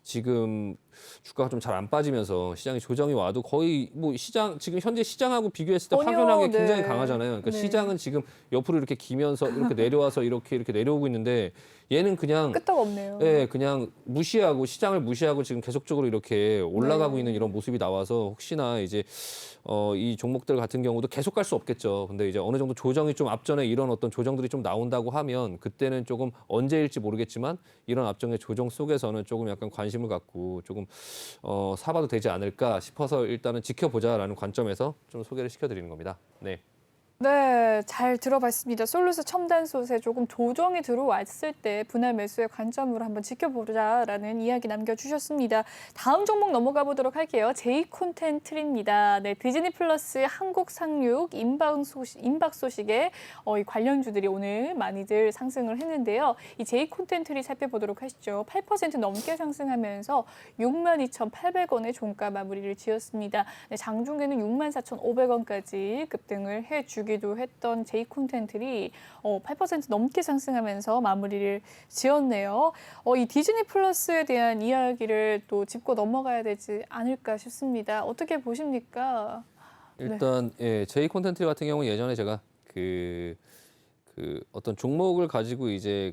지금 주가가 좀 잘 안 빠지면서 시장이 조정이 와도 거의 뭐 지금 현재 시장하고 비교했을 때 전혀, 확연하게 굉장히 네. 강하잖아요. 그러니까 네. 시장은 지금 옆으로 이렇게 기면서 이렇게 내려와서 이렇게 내려오고 있는데 얘는 그냥 끄떡 없네요. 네, 그냥 시장을 무시하고 지금 계속적으로 이렇게 올라가고 있는 이런 모습이 나와서 혹시나 이제 이 종목들 같은 경우도 계속 갈 수 없겠죠. 근데 이제 어느 정도 조정이 좀 앞전에 이런 어떤 조정들이 좀 나온다고 하면 그때는 조금 언제일지 모르겠지만 이런 앞전의 조정 속에서는 조금 약간 관심을 갖고 조금 사봐도 되지 않을까 싶어서 일단은 지켜보자라는 관점에서 좀 소개를 시켜드리는 겁니다. 네. 네, 잘 들어봤습니다. 솔루스 첨단 소재 조금 조정이 들어왔을 때 분할 매수의 관점으로 한번 지켜보자라는 이야기 남겨주셨습니다. 다음 종목 넘어가 보도록 할게요. 제이콘텐트리입니다. 네, 디즈니 플러스 한국 상륙 임박 소식에 이 관련주들이 오늘 많이들 상승을 했는데요. 이 제이콘텐트리 살펴보도록 하시죠. 8% 넘게 상승하면서 62,800원의 종가 마무리를 지었습니다. 네, 장중에는 64,500원까지 급등을 해주기도 했던 제이콘텐트리 8% 넘게 상승하면서 마무리를 지었네요. 이 디즈니 플러스에 대한 이야기를 또 짚고 넘어가야 되지 않을까 싶습니다. 어떻게 보십니까? 일단 제이 콘텐츠 같은 경우는 예전에 제가 그 어떤 종목을 가지고 이제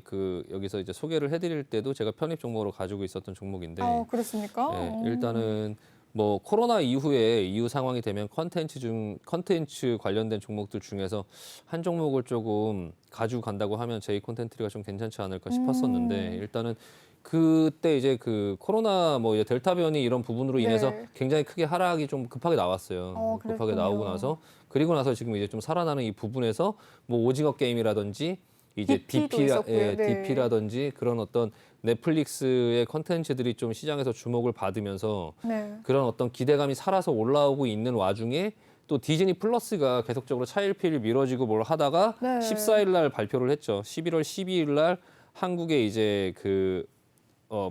여기서 이제 소개를 해드릴 때도 제가 편입 종목으로 가지고 있었던 종목인데 그렇습니까? 일단은 뭐 코로나 이후 상황이 되면 컨텐츠 관련된 종목들 중에서 한 종목을 조금 가지고 간다고 하면 제이 콘텐츠가 좀 괜찮지 않을까 싶었었는데 일단은 그때 이제 코로나 뭐 이제 델타 변이 이런 부분으로 인해서 네. 굉장히 크게 하락이 좀 급하게 나왔어요. 급하게 그랬군요. 나오고 나서 그리고 나서 지금 이제 좀 살아나는 이 부분에서 뭐 오징어 게임이라든지 이제 DP도 있었고요. 네. DP라든지 그런 어떤 넷플릭스의 컨텐츠들이 좀 시장에서 주목을 받으면서 네. 그런 어떤 기대감이 살아서 올라오고 있는 와중에 또 디즈니 플러스가 계속적으로 차일피일 미뤄지고 뭘 하다가 네. 14일 날 발표를 했죠. 11월 12일 날 한국에 이제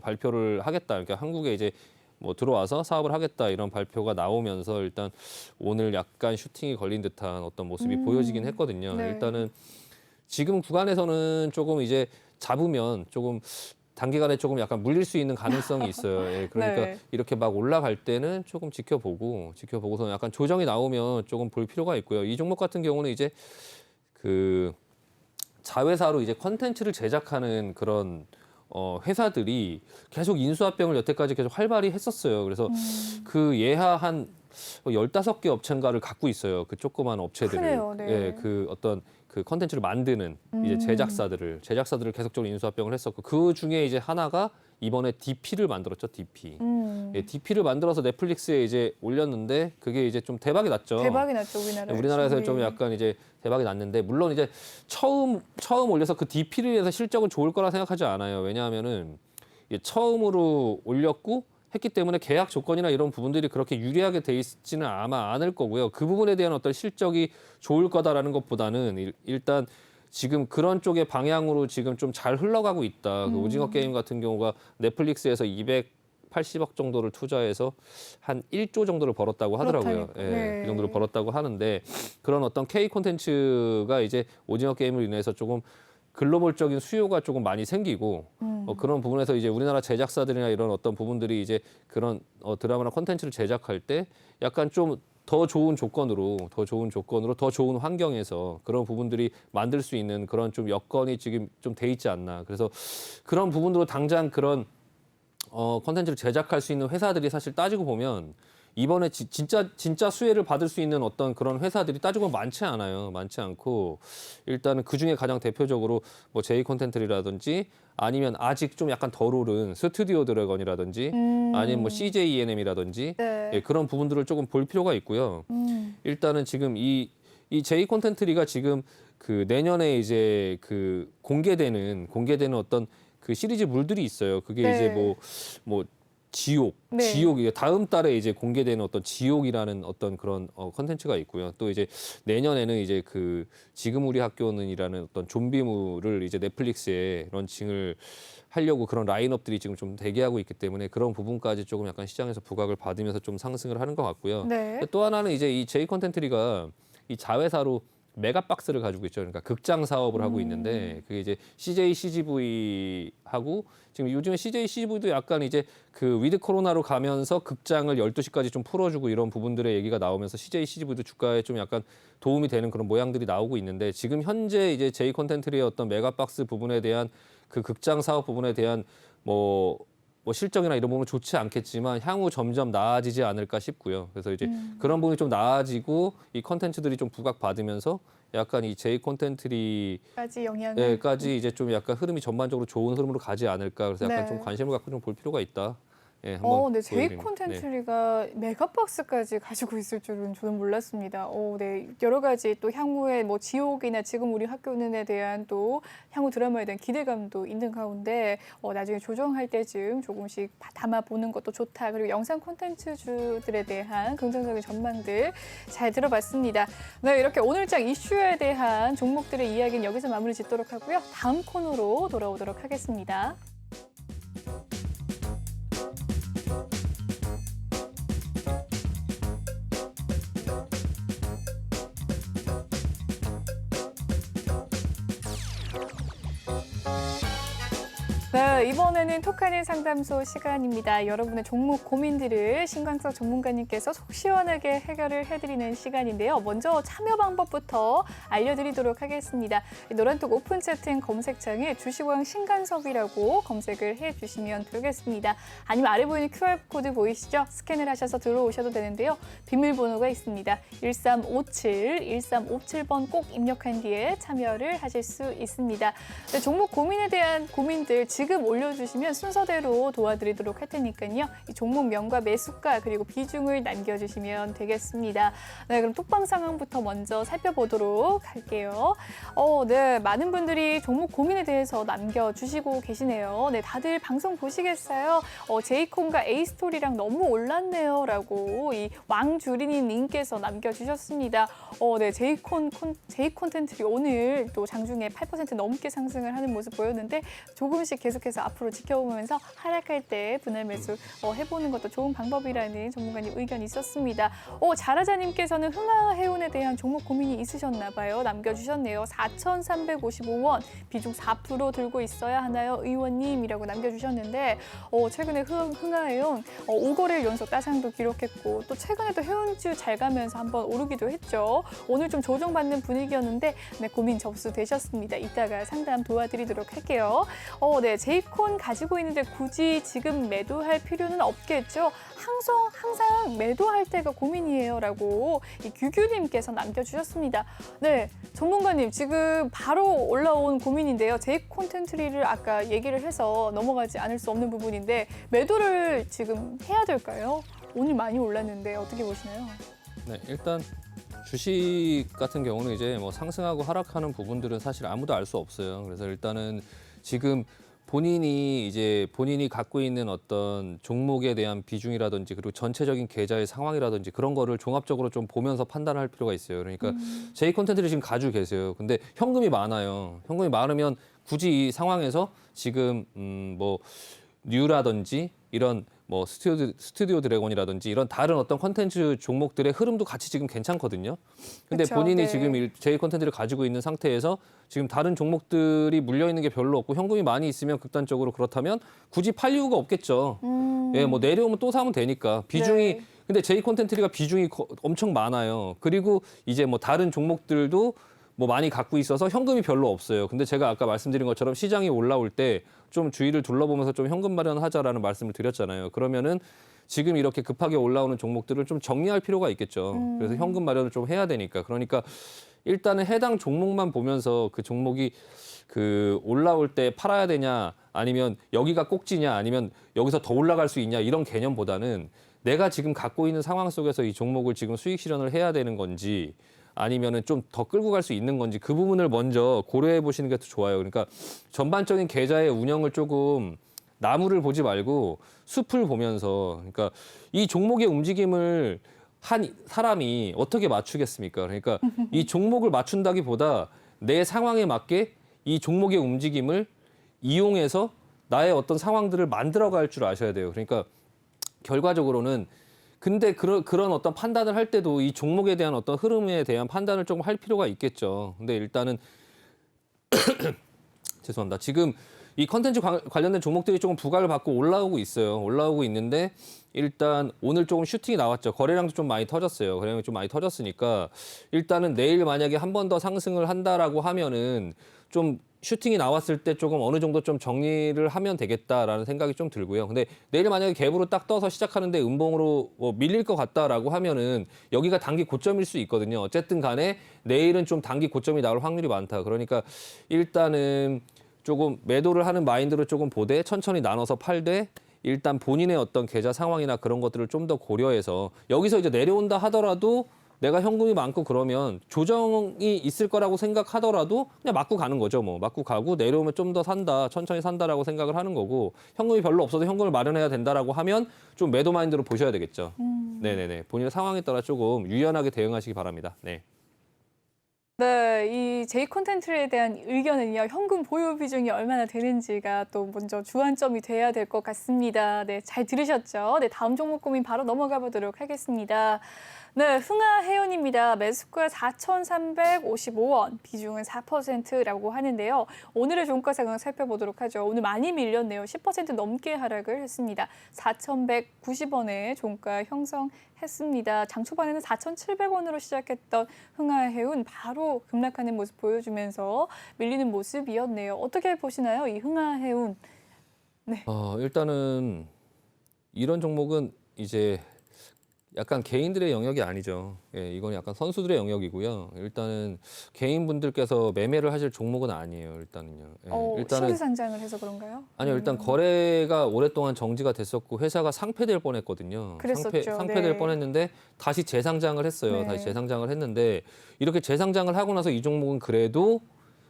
발표를 하겠다. 그러니까 한국에 이제 뭐 들어와서 사업을 하겠다 이런 발표가 나오면서 일단 오늘 약간 슈팅이 걸린 듯한 어떤 모습이 보여지긴 했거든요. 네. 일단은 지금 구간에서는 조금 이제 잡으면 조금 단기간에 조금 약간 물릴 수 있는 가능성이 있어요. 예, 그러니까 네. 이렇게 막 올라갈 때는 조금 지켜보고서 약간 조정이 나오면 조금 볼 필요가 있고요. 이 종목 같은 경우는 이제 그 자회사로 이제 컨텐츠를 제작하는 그런 회사들이 계속 인수합병을 여태까지 계속 활발히 했었어요. 그래서 그 예하 한 15개 업체인가를 갖고 있어요. 그 조그만 업체들을. 크네요, 네. 예, 그 어떤 그 컨텐츠를 만드는 이제 제작사들을 계속적으로 인수합병을 했었고 그 중에 이제 하나가 이번에 DP를 만들었죠. DP. 예, DP를 만들어서 넷플릭스에 이제 올렸는데 그게 이제 좀 대박이 났죠. 대박이 났죠, 우리나라에서 좀 약간 이제 대박이 났는데 물론 이제 처음 올려서 그 DP를 해서 실적은 좋을 거라 생각하지 않아요. 왜냐하면은 이게 처음으로 올렸고 했기 때문에 계약 조건이나 이런 부분들이 그렇게 유리하게 돼 있지는 아마 않을 거고요. 그 부분에 대한 어떤 실적이 좋을 거다라는 것보다는 일단 지금 그런 쪽의 방향으로 지금 좀 잘 흘러가고 있다. 그 오징어 게임 같은 경우가 넷플릭스에서 280억 정도를 투자해서 한 1조 정도를 벌었다고 하더라고요. 그렇다니까. 예, 네. 그 정도를 벌었다고 하는데 그런 어떤 K 콘텐츠가 이제 오징어 게임을 인해서 조금 글로벌적인 수요가 조금 많이 생기고 그런 부분에서 이제 우리나라 제작사들이나 이런 어떤 부분들이 이제 그런 드라마나 콘텐츠를 제작할 때 약간 좀 더 좋은 조건으로 더 좋은 환경에서 그런 부분들이 만들 수 있는 그런 좀 여건이 지금 좀 돼 있지 않나. 그래서 그런 부분으로 당장 그런 콘텐츠를 제작할 수 있는 회사들이 사실 따지고 보면 이번에 진짜 수혜를 받을 수 있는 어떤 그런 회사들이 따지고 보면 많지 않아요. 많지 않고 일단은 그 중에 가장 대표적으로 뭐 제이 콘텐츠라든지 아니면 아직 좀 약간 덜 오른 스튜디오 드래곤이라든지 아니면 뭐 CJ ENM이라든지 네. 예, 그런 부분들을 조금 볼 필요가 있고요. 일단은 지금 이 제이 콘텐츠가 지금 그 내년에 이제 그 공개되는 어떤 그 시리즈 물들이 있어요. 그게 네. 이제 뭐 지옥, 네. 지옥이 다음 달에 이제 공개되는 어떤 지옥이라는 어떤 그런 컨텐츠가 있고요. 또 이제 내년에는 이제 그 지금 우리 학교는이라는 어떤 좀비물을 이제 넷플릭스에 런칭을 하려고 그런 라인업들이 지금 좀 대기하고 있기 때문에 그런 부분까지 조금 약간 시장에서 부각을 받으면서 좀 상승을 하는 것 같고요. 네. 또 하나는 이제 이 제이 컨텐츠리가 이 자회사로 메가박스를 가지고 있죠. 그러니까 극장 사업을 하고 있는데 그게 이제 CJ CGV하고 지금 요즘에 CJ CGV도 약간 이제 그 위드 코로나로 가면서 극장을 12시까지 좀 풀어주고 이런 부분들의 얘기가 나오면서 CJ CGV도 주가에 좀 약간 도움이 되는 그런 모양들이 나오고 있는데 지금 현재 이제 제이 콘텐츠의 어떤 메가박스 부분에 대한 그 극장 사업 부분에 대한 뭐 실적이나 이런 부분은 좋지 않겠지만 향후 점점 나아지지 않을까 싶고요. 그래서 이제 그런 부분이 좀 나아지고 이 컨텐츠들이 좀 부각받으면서 약간 이 제이 콘텐츠리 까지 영향을. 까지 이제 좀 약간 흐름이 전반적으로 좋은 흐름으로 가지 않을까. 그래서 약간 네. 좀 관심을 갖고 좀 볼 필요가 있다. 예, 한번 네, 제이 보여드립니다. 네. 콘텐츠리가 메가박스까지 가지고 있을 줄은 저는 몰랐습니다. 네, 여러 가지 또 향후에 뭐 지옥이나 지금 우리 학교는에 대한 또 향후 드라마에 대한 기대감도 있는 가운데 나중에 조정할 때쯤 조금씩 담아보는 것도 좋다. 그리고 영상 콘텐츠주들에 대한 긍정적인 전망들 잘 들어봤습니다. 네, 이렇게 오늘장 이슈에 대한 종목들의 이야기는 여기서 마무리 짓도록 하고요. 다음 코너로 돌아오도록 하겠습니다. 네, 이번에는 톡하는 상담소 시간입니다. 여러분의 종목 고민들을 신광석 전문가님께서 속 시원하게 해결을 해드리는 시간인데요. 먼저 참여 방법부터 알려드리도록 하겠습니다. 노란톡 오픈 채팅 검색창에 주식왕 신간섭이라고 검색을 해주시면 되겠습니다. 아니면 아래 보이는 QR코드 보이시죠? 스캔을 하셔서 들어오셔도 되는데요. 비밀번호가 있습니다. 1357번 꼭 입력한 뒤에 참여를 하실 수 있습니다. 네, 종목 고민에 대한 고민들 지금 올려주시면 순서대로 도와드리도록 할 테니까요. 이 종목명과 매수가 그리고 비중을 남겨주시면 되겠습니다. 네, 그럼 톡방 상황부터 먼저 살펴보도록 할게요. 네, 많은 분들이 종목 고민에 대해서 남겨주시고 계시네요. 네, 다들 방송 보시겠어요? 제이콘과 에이스토리랑 너무 올랐네요. 라고 이 왕주리님 님께서 남겨주셨습니다. 네, 제이 콘텐츠리 오늘 또 장중에 8% 넘게 상승을 하는 모습 보였는데 조금씩 계속 계속해서 앞으로 지켜보면서 하락할 때 분할 매수 해보는 것도 좋은 방법이라는 전문가님 의견이 있었습니다. 자라자님께서는 흥하해운에 대한 종목 고민이 있으셨나 봐요. 남겨주셨네요. 4,355원 비중 4% 들고 있어야 하나요? 의원님이라고 남겨주셨는데 최근에 흥하해운 5거래일 연속 따상도 기록했고 또 최근에 또 해운주 잘 가면서 한번 오르기도 했죠. 오늘 좀 조정받는 분위기였는데 네, 고민 접수되셨습니다. 이따가 상담 도와드리도록 할게요. 네, 제이콘 가지고 있는데 굳이 지금 매도할 필요는 없겠죠. 항상 매도할 때가 고민이에요라고 이 규규님께서 남겨주셨습니다. 네, 전문가님 지금 바로 올라온 고민인데요. 제이콘 텐트리를 아까 얘기를 해서 넘어가지 않을 수 없는 부분인데 매도를 지금 해야 될까요? 오늘 많이 올랐는데 어떻게 보시나요? 네, 일단 주식 같은 경우는 이제 뭐 상승하고 하락하는 부분들은 사실 아무도 알 수 없어요. 그래서 일단은 지금 본인이 갖고 있는 어떤 종목에 대한 비중이라든지 그리고 전체적인 계좌의 상황이라든지 그런 거를 종합적으로 좀 보면서 판단할 필요가 있어요. 그러니까 제이 콘텐츠를 지금 가지고 계세요. 근데 현금이 많아요. 현금이 많으면 굳이 이 상황에서 지금 뭐 뉴라든지 이런 뭐 스튜디오 드래곤이라든지 이런 다른 어떤 컨텐츠 종목들의 흐름도 같이 지금 괜찮거든요. 근데 그쵸, 본인이 네. 지금 제이 컨텐츠를 가지고 있는 상태에서 지금 다른 종목들이 물려 있는 게 별로 없고 현금이 많이 있으면 극단적으로 그렇다면 굳이 팔 이유가 없겠죠. 예, 뭐 내려오면 또 사면 되니까 비중이 네. 근데 제이 컨텐츠가 비중이 엄청 많아요. 그리고 이제 뭐 다른 종목들도 뭐 많이 갖고 있어서 현금이 별로 없어요. 근데 제가 아까 말씀드린 것처럼 시장이 올라올 때 좀 주의를 둘러보면서 좀 현금 마련하자라는 말씀을 드렸잖아요. 그러면은 지금 이렇게 급하게 올라오는 종목들을 좀 정리할 필요가 있겠죠. 그래서 현금 마련을 좀 해야 되니까. 그러니까 일단은 해당 종목만 보면서 그 종목이 그 올라올 때 팔아야 되냐 아니면 여기가 꼭지냐 아니면 여기서 더 올라갈 수 있냐 이런 개념보다는 내가 지금 갖고 있는 상황 속에서 이 종목을 지금 수익 실현을 해야 되는 건지 아니면은 좀 더 끌고 갈 수 있는 건지 그 부분을 먼저 고려해 보시는 게 더 좋아요. 그러니까 전반적인 계좌의 운영을 조금 나무를 보지 말고 숲을 보면서 그러니까 이 종목의 움직임을 한 사람이 어떻게 맞추겠습니까? 그러니까 이 종목을 맞춘다기보다 내 상황에 맞게 이 종목의 움직임을 이용해서 나의 어떤 상황들을 만들어갈 줄 아셔야 돼요. 그러니까 결과적으로는 근데 그런 어떤 판단을 할 때도 이 종목에 대한 어떤 흐름에 대한 판단을 조금 할 필요가 있겠죠. 근데 일단은 죄송합니다. 지금 이 컨텐츠 관련된 종목들이 조금 부각을 받고 올라오고 있어요. 올라오고 있는데 일단 오늘 조금 슈팅이 나왔죠. 거래량도 좀 많이 터졌어요. 거래량이 좀 많이 터졌으니까 일단은 내일 만약에 한 번 더 상승을 한다라고 하면은 좀 슈팅이 나왔을 때 조금 어느 정도 좀 정리를 하면 되겠다라는 생각이 좀 들고요. 근데 내일 만약에 갭으로 딱 떠서 시작하는데 음봉으로 뭐 밀릴 것 같다라고 하면은 여기가 단기 고점일 수 있거든요. 어쨌든 간에 내일은 좀 단기 고점이 나올 확률이 많다. 그러니까 일단은 조금 매도를 하는 마인드로 조금 보되 천천히 나눠서 팔되 일단 본인의 어떤 계좌 상황이나 그런 것들을 좀 더 고려해서 여기서 이제 내려온다 하더라도 내가 현금이 많고 그러면 조정이 있을 거라고 생각하더라도 그냥 맞고 가는 거죠. 뭐 맞고 가고 내려오면 좀 더 산다, 천천히 산다라고 생각을 하는 거고 현금이 별로 없어도 현금을 마련해야 된다라고 하면 좀 매도 마인드로 보셔야 되겠죠. 네네네. 본인의 상황에 따라 조금 유연하게 대응하시기 바랍니다. 네. 네, 이 제이 콘텐츠에 대한 의견은요, 현금 보유 비중이 얼마나 되는지가 또 먼저 주안점이 돼야 될 것 같습니다. 네, 잘 들으셨죠? 네, 다음 종목 고민 바로 넘어가 보도록 하겠습니다. 네, 흥하해운입니다. 매수가 4,355원, 비중은 4%라고 하는데요. 오늘의 종가 상황 살펴보도록 하죠. 오늘 많이 밀렸네요. 10% 넘게 하락을 했습니다. 4,190원에 종가 형성했습니다. 장 초반에는 4,700원으로 시작했던 흥하해운 바로 급락하는 모습 보여주면서 밀리는 모습이었네요. 어떻게 보시나요, 이 흥하해운? 네. 일단은 이런 종목은 이제 약간 개인들의 영역이 아니죠. 예, 이건 약간 선수들의 영역이고요. 일단은 개인분들께서 매매를 하실 종목은 아니에요. 일단은요. 예, 일단은 신규 상장을 해서 그런가요? 아니요. 일단 거래가 오랫동안 정지가 됐었고 회사가 상폐될 뻔했거든요. 그랬었죠. 상폐될 네. 뻔했는데 다시 재상장을 했어요. 네. 다시 재상장을 했는데 이렇게 재상장을 하고 나서 이 종목은 그래도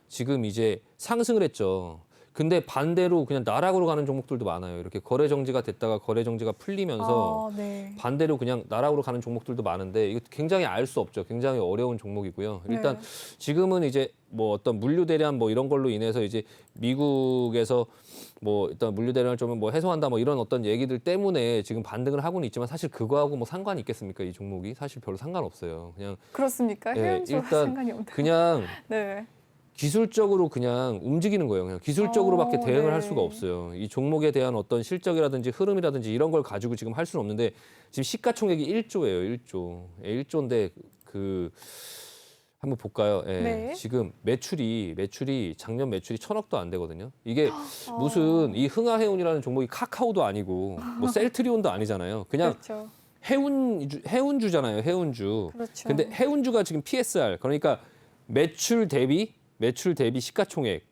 지금 이제 상승을 했죠. 근데 반대로 그냥 나락으로 가는 종목들도 많아요. 이렇게 거래 정지가 됐다가 거래 정지가 풀리면서 네. 반대로 그냥 나락으로 가는 종목들도 많은데 이거 굉장히 알 수 없죠. 굉장히 어려운 종목이고요. 일단 네. 지금은 이제 뭐 어떤 물류 대란 뭐 이런 걸로 인해서 이제 미국에서 뭐 일단 물류 대란을 좀 뭐 해소한다 뭐 이런 어떤 얘기들 때문에 지금 반등을 하고는 있지만 사실 그거하고 뭐 상관이 있겠습니까? 이 종목이 사실 별로 상관없어요. 그냥 그렇습니까? 예, 해운주와 일단 상관이 없나요? 그냥 네. 기술적으로 그냥 움직이는 거예요. 그냥 기술적으로밖에 대응을 네. 할 수가 없어요. 이 종목에 대한 어떤 실적이라든지 흐름이라든지 이런 걸 가지고 지금 할 수는 없는데 지금 시가총액이 1조예요. 1조. 1조인데 그 한번 볼까요? 예. 네. 지금 매출이 작년 매출이 1,000억도 안 되거든요. 이게 어. 무슨 이 흥하해운이라는 종목이 카카오도 아니고 뭐 셀트리온도 아니잖아요. 그냥 그렇죠. 해운주잖아요. 해운주. 그렇죠. 근데 해운주가 지금 PSR 그러니까 매출 대비 시가총액.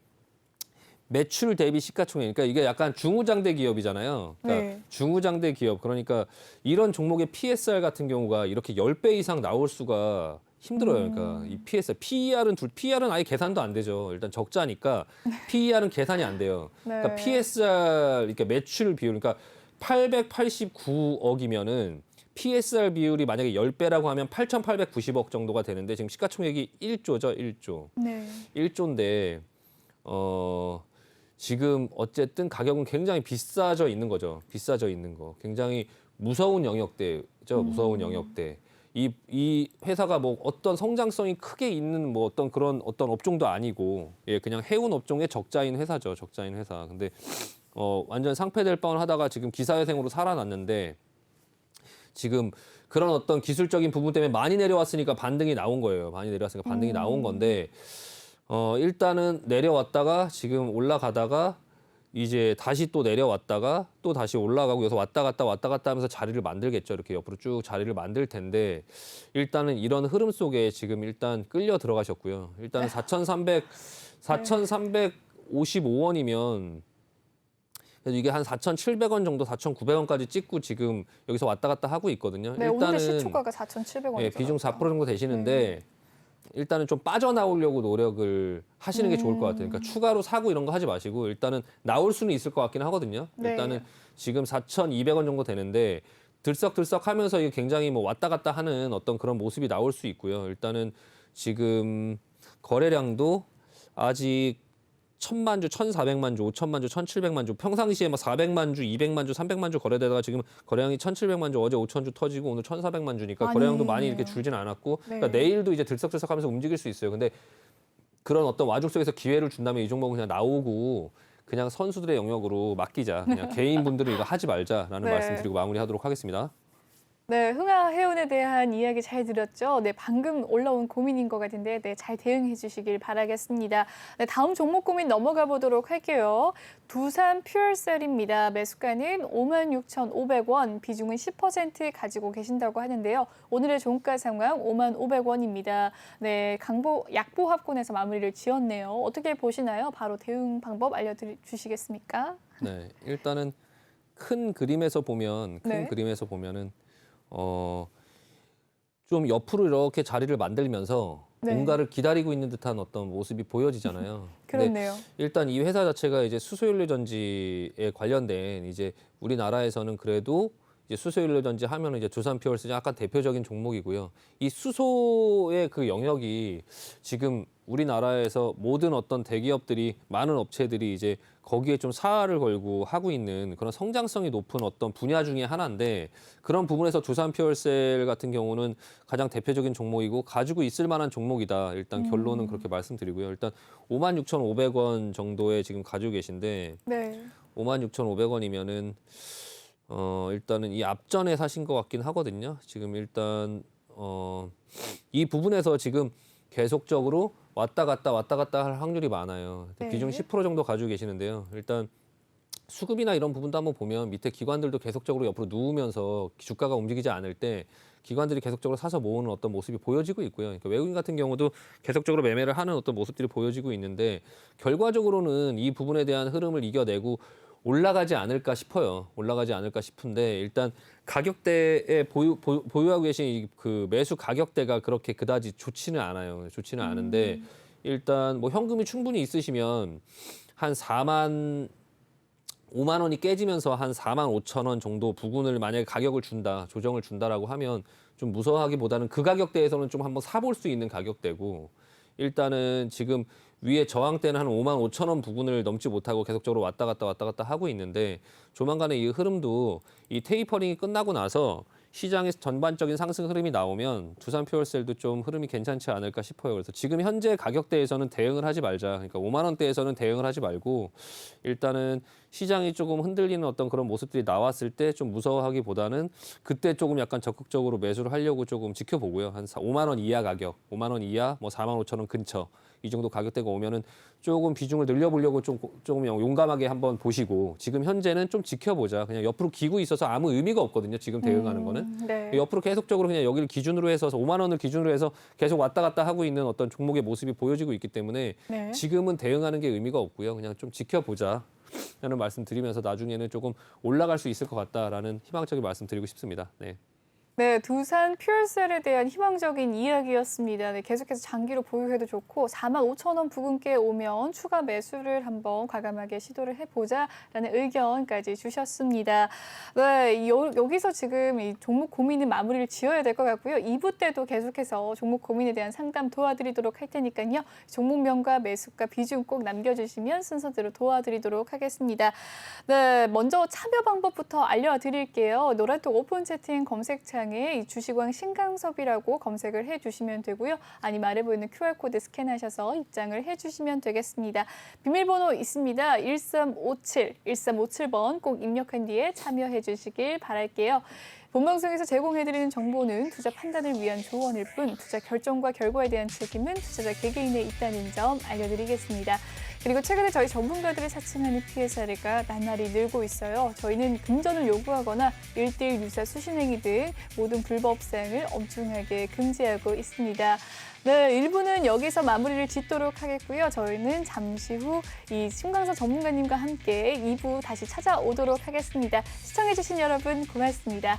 매출 대비 시가총액. 그러니까 이게 약간 중우장대 기업이잖아요. 그러니까 네. 중우장대 기업. 그러니까 이런 종목의 PSR 같은 경우가 이렇게 10배 이상 나올 수가 힘들어요. 그러니까 이 PER은 아예 계산도 안 되죠. 일단 적자니까 PER은 계산이 안 돼요. 그러니까 네. PSR 그러니까 매출 비율 그러니까 889억이면은 PSR 비율이 만약에 10배라고 하면 8,890억 정도가 되는데 지금 시가총액이 1조죠, 1조. 네. 1조인데 지금 어쨌든 가격은 굉장히 비싸져 있는 거죠. 비싸져 있는 거. 굉장히 무서운 영역대죠. 무서운 영역대. 이 회사가 뭐 어떤 성장성이 크게 있는 뭐 어떤 그런 어떤 업종도 아니고 예, 그냥 해운 업종의 적자인 회사죠. 적자인 회사. 근데 완전 상폐될 뻔하다가 지금 기사회생으로 살아났는데 지금 그런 어떤 기술적인 부분 때문에 많이 내려왔으니까 반등이 나온 거예요. 많이 내려왔으니까 반등이 나온 건데 일단은 내려왔다가 지금 올라가다가 이제 다시 또 내려왔다가 또 다시 올라가고 여기서 왔다 갔다 하면서 자리를 만들겠죠. 이렇게 옆으로 쭉 자리를 만들 텐데 일단은 이런 흐름 속에 지금 일단 끌려 들어가셨고요. 일단은 4,355원이면 그래서 이게 한 4,700원 정도, 4,900원까지 찍고 지금 여기서 왔다 갔다 하고 있거든요. 네, 오늘의 시초가가 4,700원이죠. 예, 비중 4% 정도 되시는데 일단은 좀 빠져나오려고 노력을 하시는 게 좋을 것 같아요. 그러니까 추가로 사고 이런 거 하지 마시고 일단은 나올 수는 있을 것 같긴 하거든요. 네. 일단은 지금 4,200원 정도 되는데 들썩들썩 하면서 이게 굉장히 뭐 왔다 갔다 하는 어떤 그런 모습이 나올 수 있고요. 일단은 지금 거래량도 아직 1,000만 주, 1,400만 주, 5천만 주, 1,700만 주, 평상시에 막 400만 주, 200만 주, 300만 주 거래되다가 지금 거래량이 1,700만 주, 어제 5천 주 터지고 오늘 1,400만 주니까 거래량도 많이 이렇게 줄진 않았고 네. 그러니까 내일도 이제 들썩들썩하면서 움직일 수 있어요. 근데 그런 어떤 와중 속에서 기회를 준다면 이 종목은 그냥 나오고 그냥 선수들의 영역으로 맡기자. 그냥 개인분들은 이거 하지 말자라는 네. 말씀드리고 마무리하도록 하겠습니다. 네, 흥하해운에 대한 이야기 잘 들었죠. 네, 방금 올라온 고민인 것 같은데, 네, 잘 대응해 주시길 바라겠습니다. 네, 다음 종목 고민 넘어가 보도록 할게요. 두산 퓨얼셀입니다. 매수가는 56,500원, 비중은 10% 가지고 계신다고 하는데요. 오늘의 종가 상황 55,500원입니다. 네, 약보합권에서 마무리를 지었네요. 어떻게 보시나요? 바로 대응 방법 알려주시겠습니까? 네, 일단은 큰 그림에서 보면은 좀 옆으로 이렇게 자리를 만들면서 네. 뭔가를 기다리고 있는 듯한 어떤 모습이 보여지잖아요. 근데 그렇네요. 일단 이 회사 자체가 이제 수소연료 전지에 관련된 이제 우리나라에서는 그래도 이제 수소연료 전지 하면은 이제 두산퓨얼스가 약간 대표적인 종목이고요. 이 수소의 그 영역이 지금 우리나라에서 모든 어떤 대기업들이 많은 업체들이 이제 거기에 좀 사활을 걸고 하고 있는 그런 성장성이 높은 어떤 분야 중에 하나인데 그런 부분에서 두산퓨얼셀 같은 경우는 가장 대표적인 종목이고 가지고 있을 만한 종목이다. 일단 결론은 그렇게 말씀드리고요. 일단 56,500원 정도에 지금 가지고 계신데 네. 56,500원이면은 일단은 이 앞전에 사신 것 같긴 하거든요. 지금 일단 이 부분에서 지금 계속적으로 왔다 갔다 할 확률이 많아요. 네. 비중 10% 정도 가지고 계시는데요. 일단 수급이나 이런 부분도 한번 보면 밑에 기관들도 계속적으로 옆으로 누우면서 주가가 움직이지 않을 때 기관들이 계속적으로 사서 모으는 어떤 모습이 보여지고 있고요. 그러니까 외국인 같은 경우도 계속적으로 매매를 하는 어떤 모습들이 보여지고 있는데 결과적으로는 이 부분에 대한 흐름을 이겨내고 올라가지 않을까 싶어요. 올라가지 않을까 싶은데 일단 가격대에 보유하고 계신 그 매수 가격대가 그렇게 그다지 좋지는 않아요. 좋지는 않은데 일단 뭐 현금이 충분히 있으시면 한 5만 원이 깨지면서 한 4만 5천 원 정도 부근을 만약에 가격을 준다, 조정을 준다라고 하면 좀 무서워하기보다는 그 가격대에서는 좀 한번 사볼 수 있는 가격대고 일단은 지금 위에 저항대는 한 5만 5천 원 부근을 넘지 못하고 계속적으로 왔다 갔다 하고 있는데 조만간에 이 흐름도 이 테이퍼링이 끝나고 나서 시장의 전반적인 상승 흐름이 나오면 두산 퓨얼셀도 좀 흐름이 괜찮지 않을까 싶어요. 그래서 지금 현재 가격대에서는 대응을 하지 말자. 그러니까 5만 원대에서는 대응을 하지 말고 일단은 시장이 조금 흔들리는 어떤 그런 모습들이 나왔을 때 좀 무서워하기보다는 그때 조금 약간 적극적으로 매수를 하려고 조금 지켜보고요. 한 5만 원 이하 가격, 5만 원 이하, 뭐 4만 5천 원 근처 이 정도 가격대가 오면은 조금 비중을 늘려보려고 조금 용감하게 한번 보시고 지금 현재는 좀 지켜보자. 그냥 옆으로 기고 있어서 아무 의미가 없거든요. 지금 대응하는 거는. 네. 옆으로 계속적으로 그냥 여기를 기준으로 해서 5만 원을 기준으로 해서 계속 왔다 갔다 하고 있는 어떤 종목의 모습이 보여지고 있기 때문에 네. 지금은 대응하는 게 의미가 없고요. 그냥 좀 지켜보자. 라는 말씀 드리면서 나중에는 조금 올라갈 수 있을 것 같다라는 희망적인 말씀 드리고 싶습니다. 네. 네, 두산 퓨얼셀에 대한 희망적인 이야기였습니다. 네, 계속해서 장기로 보유해도 좋고 4만 5천 원 부근께 오면 추가 매수를 한번 과감하게 시도를 해보자라는 의견까지 주셨습니다. 네, 여기서 지금 이 종목 고민은 마무리를 지어야 될 것 같고요. 2부 때도 계속해서 종목 고민에 대한 상담 도와드리도록 할 테니까요. 종목명과 매수가 비중 꼭 남겨주시면 순서대로 도와드리도록 하겠습니다. 네, 먼저 참여 방법부터 알려드릴게요. 노란톡 오픈 채팅 검색창에 이 주식왕 신강섭이라고 검색을 해주시면 되고요. 아니면 아래 보이는 QR코드 스캔하셔서 입장을 해주시면 되겠습니다. 비밀번호 있습니다. 1357번 꼭 입력한 뒤에 참여해 주시길 바랄게요. 본방송에서 제공해드리는 정보는 투자 판단을 위한 조언일 뿐 투자 결정과 결과에 대한 책임은 투자자 개개인에 있다는 점 알려드리겠습니다. 그리고 최근에 저희 전문가들을 사칭하는 피해 사례가 나날이 늘고 있어요. 저희는 금전을 요구하거나 1:1 유사 수신행위 등 모든 불법 사항을 엄중하게 금지하고 있습니다. 네, 1부는 여기서 마무리를 짓도록 하겠고요. 저희는 잠시 후 이 신광서 전문가님과 함께 2부 다시 찾아오도록 하겠습니다. 시청해주신 여러분 고맙습니다.